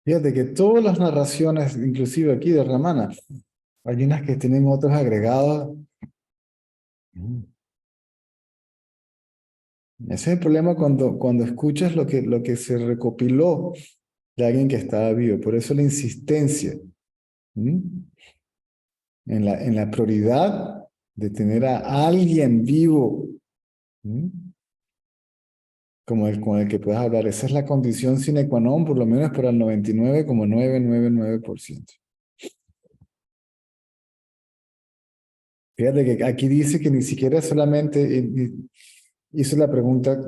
Fíjate que todas las narraciones, inclusive aquí de Ramana, hay unas que tienen otros agregados. Ese es el problema cuando escuchas lo que se recopiló de alguien que estaba vivo. Por eso la insistencia en la prioridad de tener a alguien vivo con el que puedas hablar. Esa es la condición sine qua non, por lo menos para el 99,999%. Fíjate que aquí dice que ni siquiera solamente hizo la pregunta,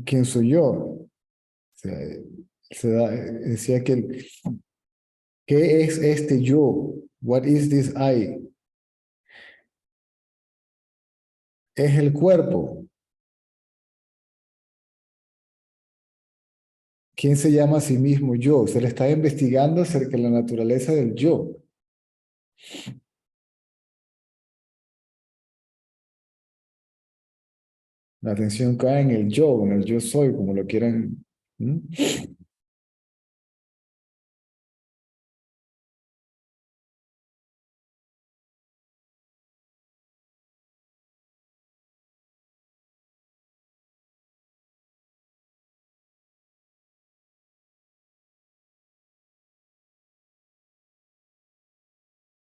¿quién soy yo? O sea, decía que, ¿qué es este yo? What is this I? Es el cuerpo. ¿Quién se llama a sí mismo yo? Se le está investigando acerca de la naturaleza del yo. La atención cae en el yo, en el yo soy, como lo quieran.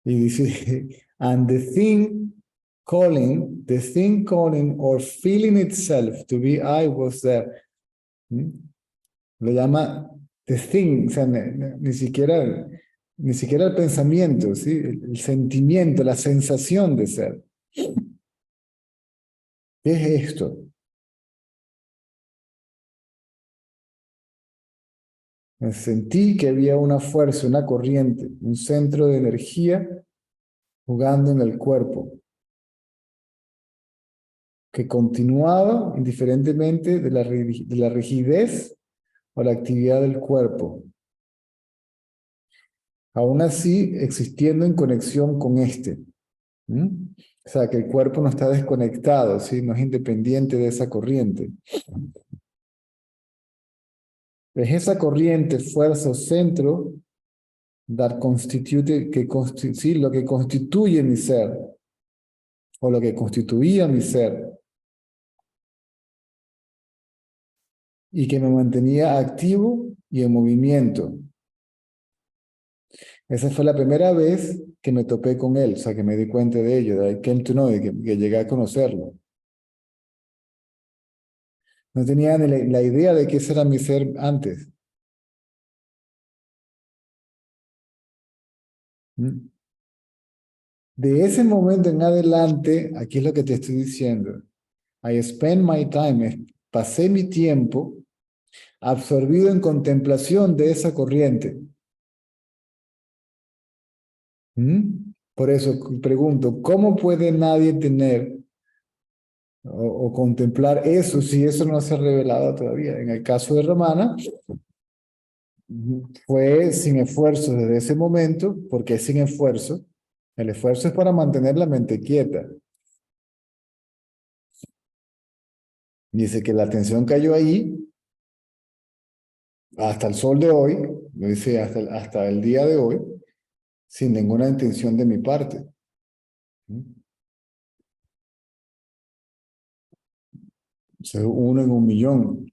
Y dice, and the thing calling or feeling itself to be I was there. Lo llama the thing, o sea, ni siquiera el pensamiento, ¿sí? El sentimiento, la sensación de ser. ¿Qué es esto? Sentí que había una fuerza, una corriente, un centro de energía jugando en el cuerpo, que continuaba indiferentemente de la rigidez o la actividad del cuerpo. Aún así, existiendo en conexión con este. O sea, que el cuerpo no está desconectado, ¿sí? No es independiente de esa corriente. Es esa corriente, fuerza o centro that constitute, sí, lo que constituye mi ser, o lo que constituía mi ser. y que me mantenía activo y en movimiento. Esa fue la primera vez que me topé con él, o sea, que me di cuenta de ello, de I came to know, que llegué a conocerlo. No tenía ni la idea de que ese era mi ser antes. ¿Mm? De ese momento en adelante, aquí es lo que te estoy diciendo. I spent my time, pasé mi tiempo absorbido en contemplación de esa corriente. Por eso pregunto, ¿cómo puede nadie tener o contemplar eso si eso no se ha revelado todavía? En el caso de Ramana, fue sin esfuerzo desde ese momento, porque es sin esfuerzo. El esfuerzo es para mantener la mente quieta. Dice que la atención cayó ahí hasta el sol de hoy, lo dice hasta el día de hoy, sin ninguna intención de mi parte. O sea, 1 en 1.000.000.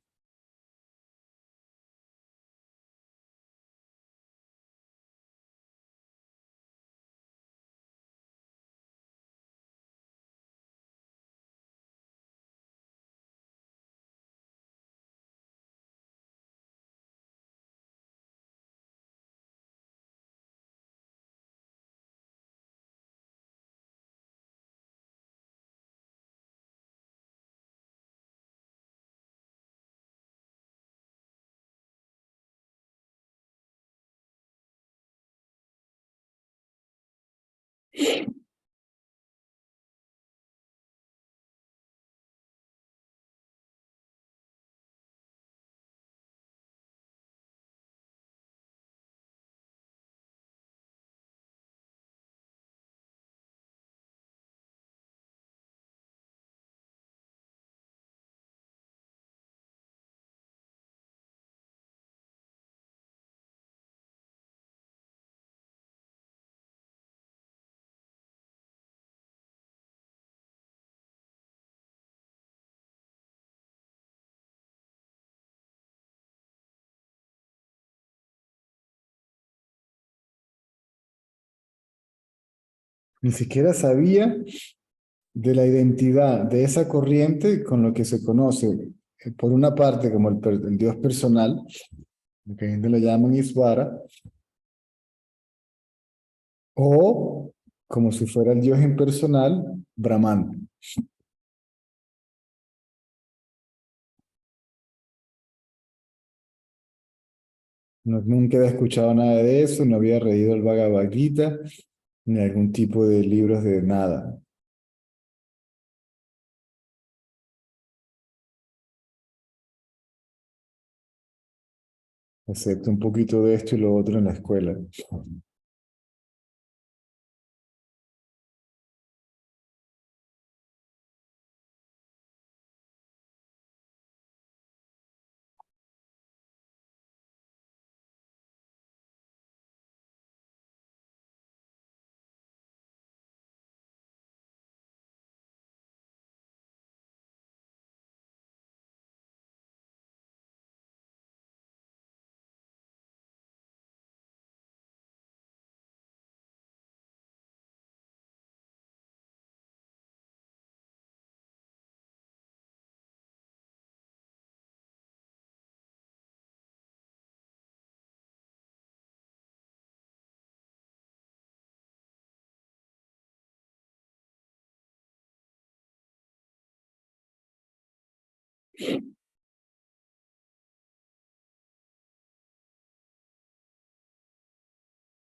Ni siquiera sabía de la identidad de esa corriente con lo que se conoce, por una parte, como el Dios personal, que gente lo llaman Isvara, o como si fuera el Dios impersonal, Brahman. No, nunca había escuchado nada de eso, no había leído el Bhagavad Gita, ni algún tipo de libros de nada. Excepto un poquito de esto y lo otro en la escuela.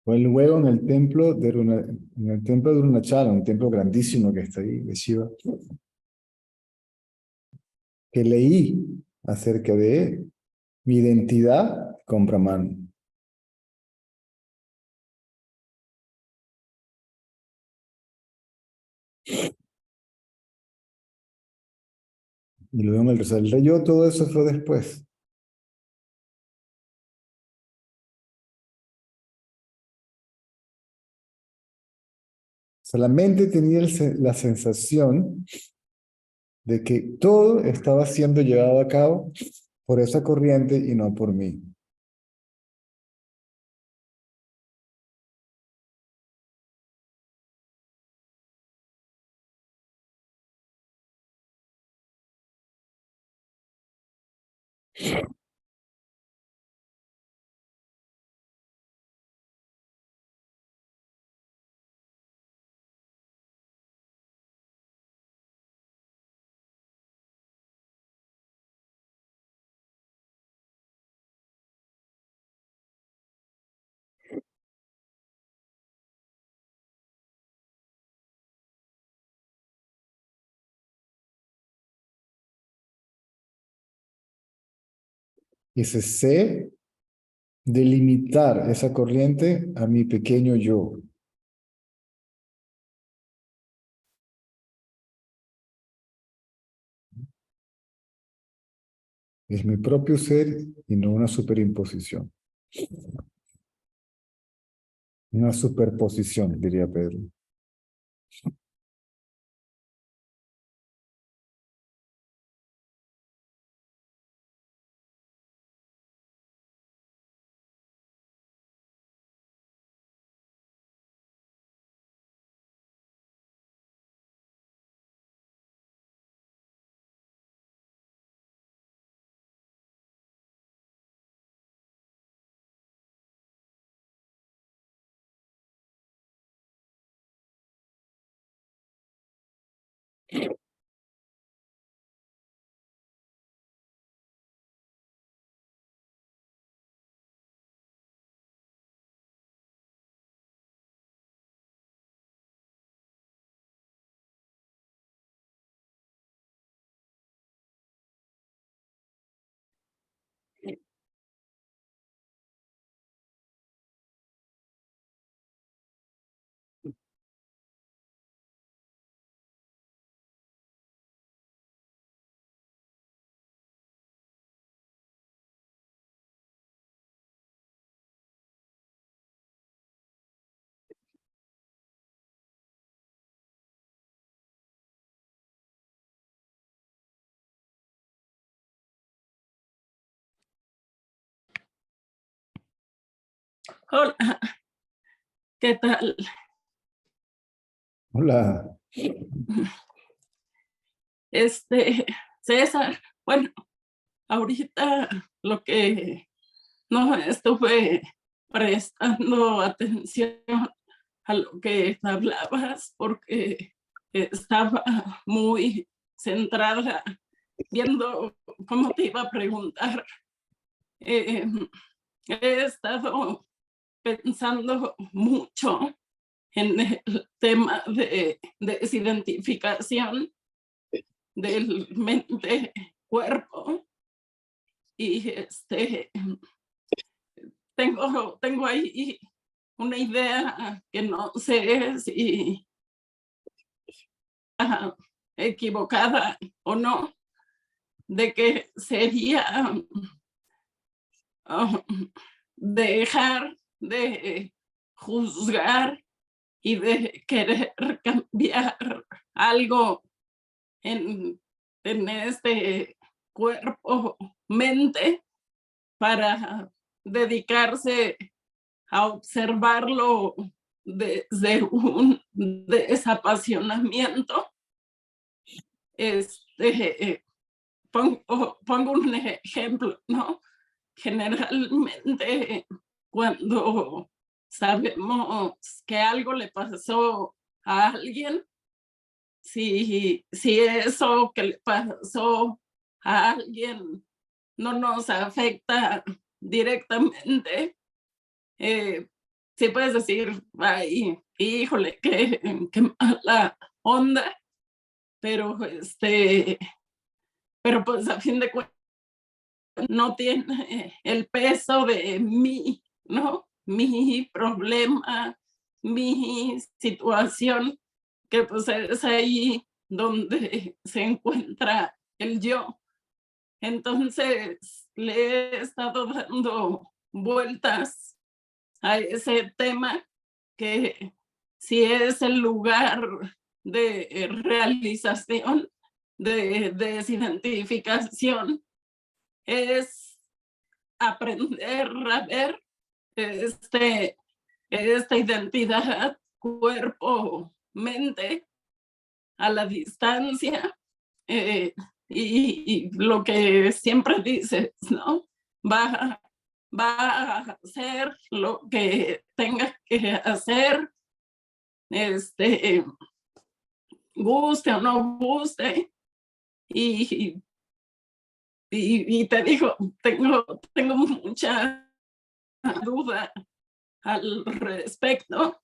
Fue luego en el templo de Arunachala, un templo grandísimo que está ahí, de Shiva, que leí acerca de mi identidad con Brahman. Y luego en el resaltar yo, todo eso fue después. Solamente tenía la sensación de que todo estaba siendo llevado a cabo por esa corriente y no por mí. Y sé delimitar esa corriente a mi pequeño yo. Es mi propio ser y no una superimposición. Una superposición, diría Pedro. Hola, ¿qué tal? Hola. César, bueno, ahorita lo que no estuve prestando atención a lo que hablabas porque estaba muy centrada viendo cómo te iba a preguntar. He estado pensando mucho en el tema de desidentificación del mente-cuerpo y tengo ahí una idea que no sé si equivocada o no, de que sería dejar de juzgar y de querer cambiar algo en este cuerpo-mente para dedicarse a observarlo desde un desapasionamiento. Pongo un ejemplo, ¿no? Generalmente cuando sabemos que algo le pasó a alguien, si eso que le pasó a alguien no nos afecta directamente, sí puedes decir, ay, híjole, qué mala onda, pero pero pues a fin de cuentas no tiene el peso de mí, ¿no? Mi problema, mi situación, que pues es ahí donde se encuentra el yo. Entonces le he estado dando vueltas a ese tema, que si es el lugar de realización, de desidentificación, es aprender a ver esta identidad cuerpo-mente a la distancia, y lo que siempre dices, ¿no? Va a hacer lo que tengas que hacer, guste o no guste, y te digo, tengo mucha duda al respecto,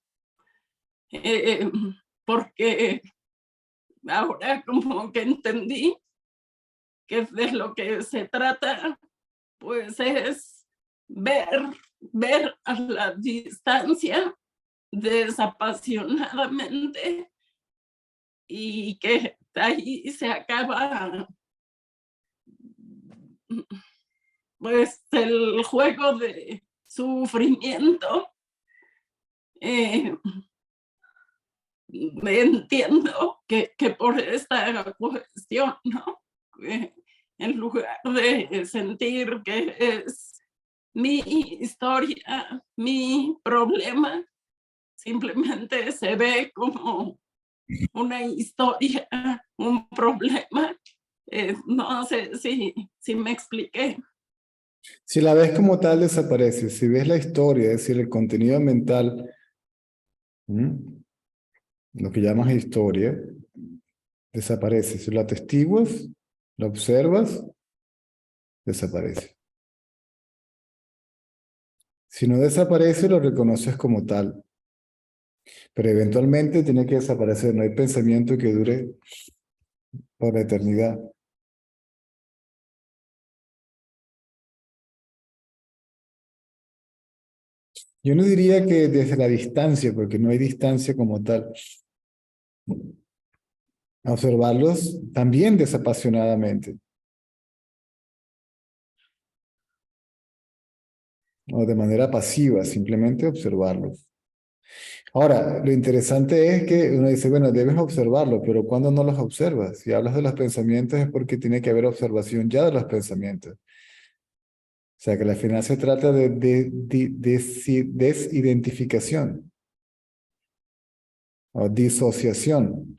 porque ahora como que entendí que de lo que se trata, pues es ver a la distancia desapasionadamente, y que ahí se acaba pues el juego de sufrimiento. Entiendo que por esta cuestión, ¿no? En lugar de sentir que es mi historia, mi problema, simplemente se ve como una historia, un problema. No sé si me expliqué. Si la ves como tal, desaparece. Si ves la historia, es decir, el contenido mental, lo que llamas historia, desaparece. Si lo atestiguas, lo observas, desaparece. Si no desaparece, lo reconoces como tal. Pero eventualmente tiene que desaparecer. No hay pensamiento que dure por la eternidad. Yo no diría que desde la distancia, porque no hay distancia como tal. Observarlos también desapasionadamente. O de manera pasiva, simplemente observarlos. Ahora, lo interesante es que uno dice, bueno, debes observarlo, pero cuando no los observas, si hablas de los pensamientos es porque tiene que haber observación ya de los pensamientos. O sea, que al final se trata de desidentificación o disociación.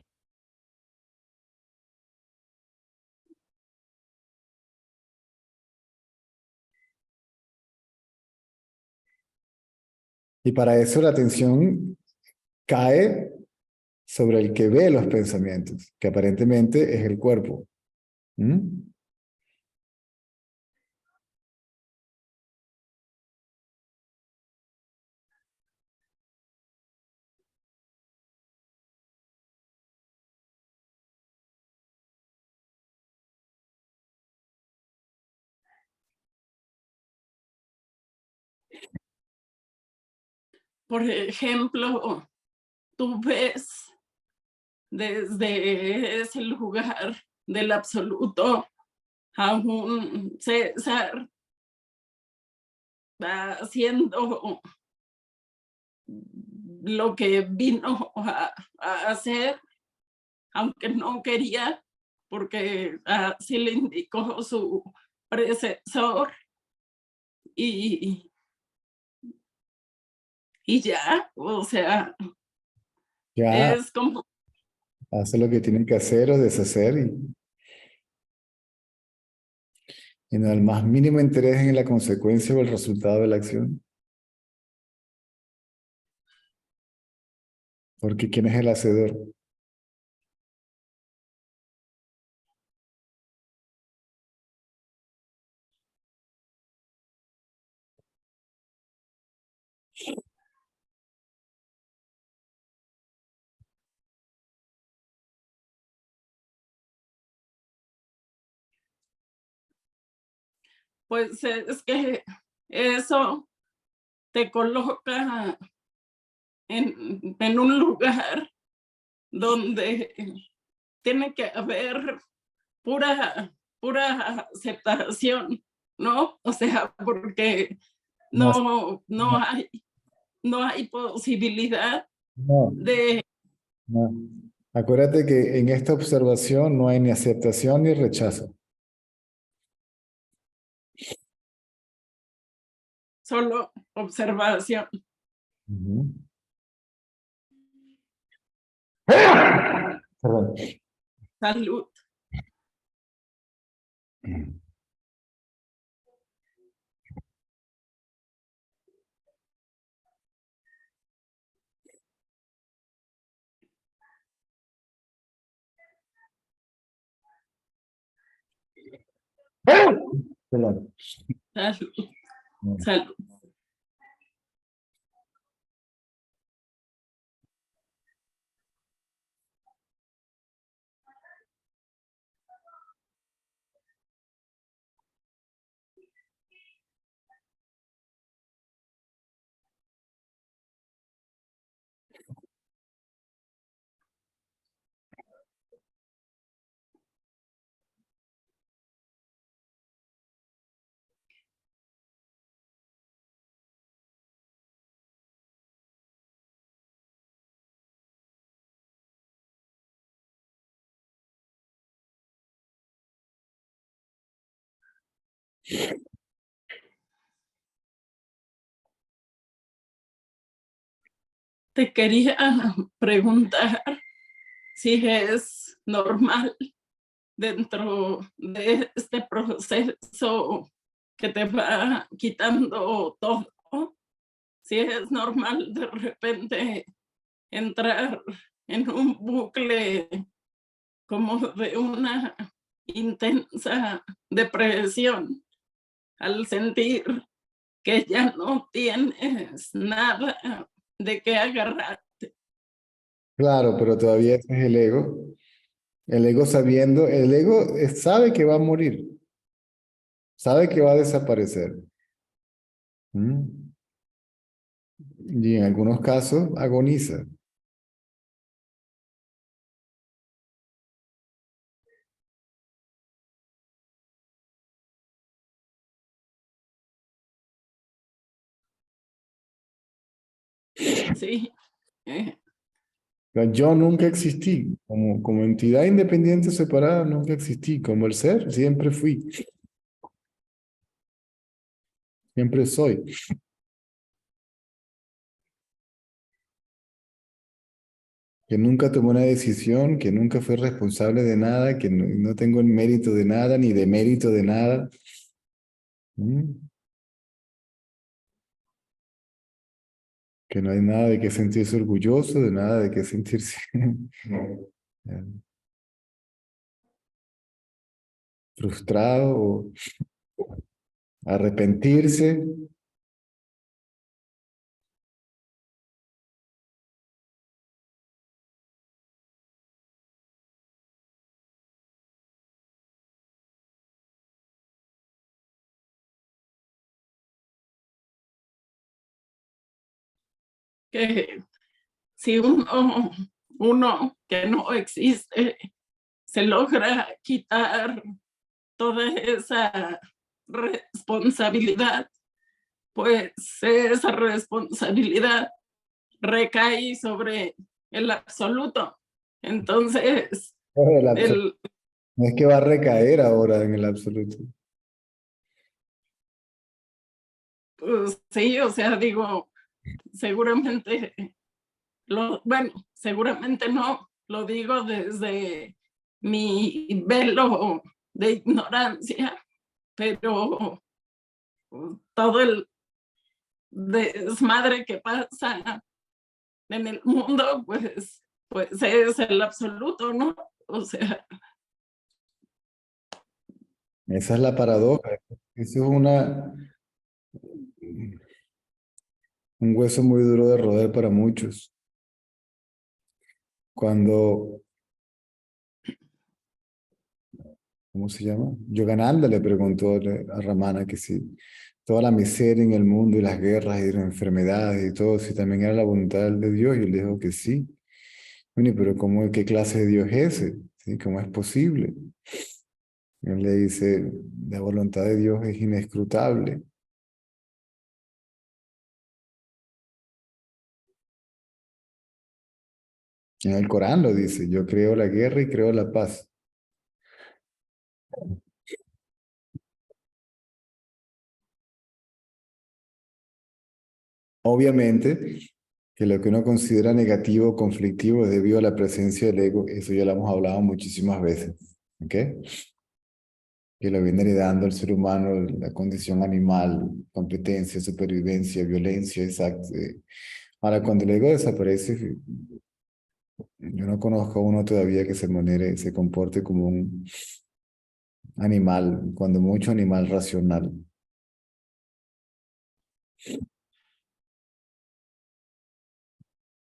Y para eso la atención cae sobre el que ve los pensamientos, que aparentemente es el cuerpo. Por ejemplo, tú ves desde ese lugar del absoluto a un César haciendo lo que vino a hacer, aunque no quería, porque así le indicó su predecesor, y ya, o sea, Ya es como... hace lo que tiene que hacer o deshacer y no el más mínimo interés en la consecuencia o el resultado de la acción. Porque ¿quién es el hacedor? Pues es que eso te coloca en un lugar donde tiene que haber pura aceptación, ¿no? O sea, porque no hay posibilidad No, de... no. Acuérdate que en esta observación no hay ni aceptación ni rechazo. solo observación. Ujú. Perdón. Salud. Perdón. Salud. Salud. Te quería preguntar si es normal dentro de este proceso que te va quitando todo, si es normal de repente entrar en un bucle como de una intensa depresión al sentir que ya no tienes nada de qué agarrar. Claro, pero todavía ese es el ego. El ego sabiendo, el ego sabe que va a morir, sabe que va a desaparecer. ¿Mm? Y en algunos casos agoniza. Sí. Yo nunca existí, como entidad independiente separada, nunca existí. Como el ser, siempre fui, siempre soy. Que nunca tomé una decisión, que nunca fui responsable de nada, que no tengo el mérito de nada, ni demérito de nada. ¿Mm? Que no hay nada de qué sentirse orgulloso, de nada de qué sentirse frustrado o arrepentirse. Que si uno que no existe se logra quitar toda esa responsabilidad, pues esa responsabilidad recae sobre el absoluto. Entonces, El absoluto. No es que va a recaer ahora en el absoluto. pues sí, o sea, digo, seguramente, bueno, seguramente no, lo digo desde mi velo de ignorancia, pero todo el desmadre que pasa en el mundo, pues es el absoluto, ¿no? O sea, Esa es la paradoja. Eso es un hueso muy duro de roer para muchos. Cuando, ¿cómo se llama? Yogananda le preguntó a Ramana que si toda la miseria en el mundo y las guerras y las enfermedades y todo, si también era la voluntad de Dios, y él dijo que sí. Bueno, pero ¿qué clase de Dios es ese? ¿Sí? ¿Cómo es posible? Él le dice, la voluntad de Dios es inescrutable. En el Corán lo dice, yo creo la guerra y creo la paz. Obviamente que lo que uno considera negativo o conflictivo es debido a la presencia del ego, eso ya lo hemos hablado muchísimas veces, ¿ok? Que lo viene heredando el ser humano, la condición animal, competencia, supervivencia, violencia, exacto. Ahora, cuando el ego desaparece, yo no conozco a uno todavía que se comporte como un animal, cuando mucho animal racional.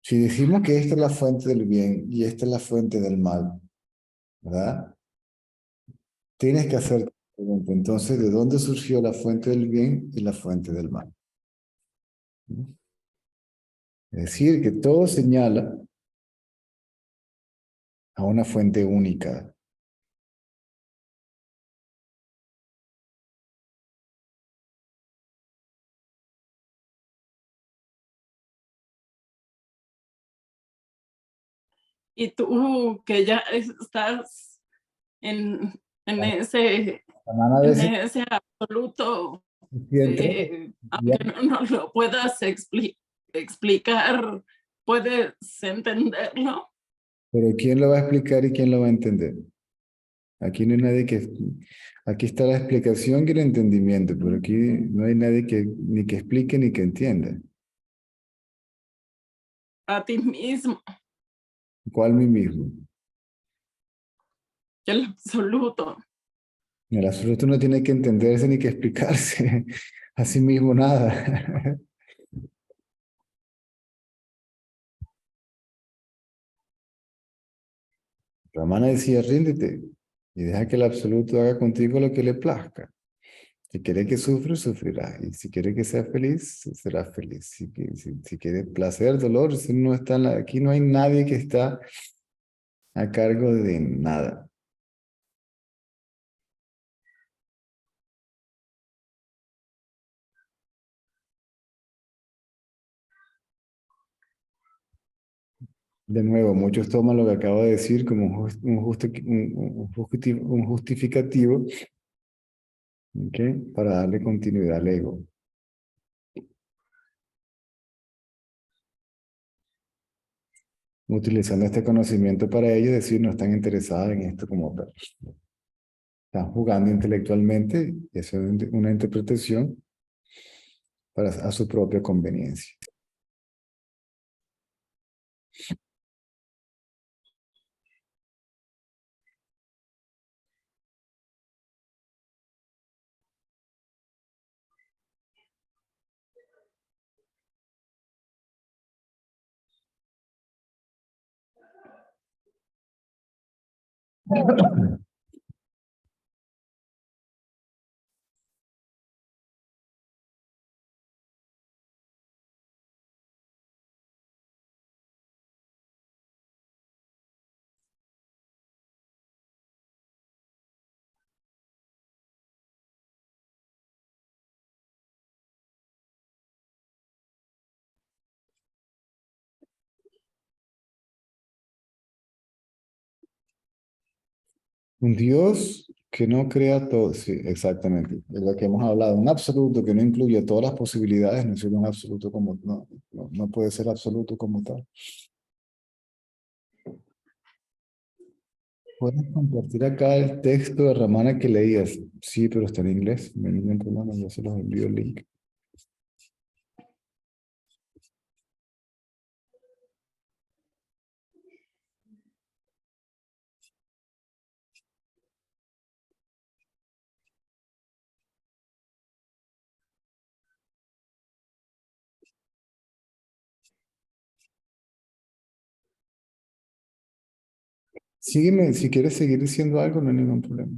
Si decimos que esta es la fuente del bien y esta es la fuente del mal, ¿verdad? Tienes que hacer pregunta. Entonces, ¿de dónde surgió la fuente del bien y la fuente del mal? Es decir, que todo señala a una fuente única. Y tú que ya estás en ese, A en veces ese absoluto, siempre, ya, aunque no lo puedas explicar, ¿puedes entenderlo? pero ¿quién lo va a explicar y quién lo va a entender? Aquí no hay nadie que... Aquí está la explicación y el entendimiento, pero aquí no hay nadie que ni que explique ni que entienda. A ti mismo, ¿Cuál mí mismo? el absoluto. El absoluto no tiene que entenderse ni que explicarse a sí mismo nada. Ramana decía, ríndete y deja que el absoluto haga contigo lo que le plazca. Si quiere que sufra, sufrirá. Y si quiere que sea feliz, será feliz. Si quiere placer, dolor, eso no está aquí no hay nadie que está a cargo de nada. De nuevo, muchos toman lo que acabo de decir como un justificativo, ¿ok? Para darle continuidad al ego. Utilizando este conocimiento para ellos, decir, no están interesados en esto como tal. Están jugando intelectualmente y haciendo una interpretación a su propia conveniencia. Un Dios que no crea todo, sí, exactamente, de lo que hemos hablado, un absoluto que no incluye todas las posibilidades, no es un absoluto como, no puede ser absoluto como tal. ¿Puedes compartir acá el texto de Ramana que leías? Sí, pero está en inglés, no hay ningún problema, yo se los envío el link. Sígueme, si quieres seguir diciendo algo, no hay ningún problema.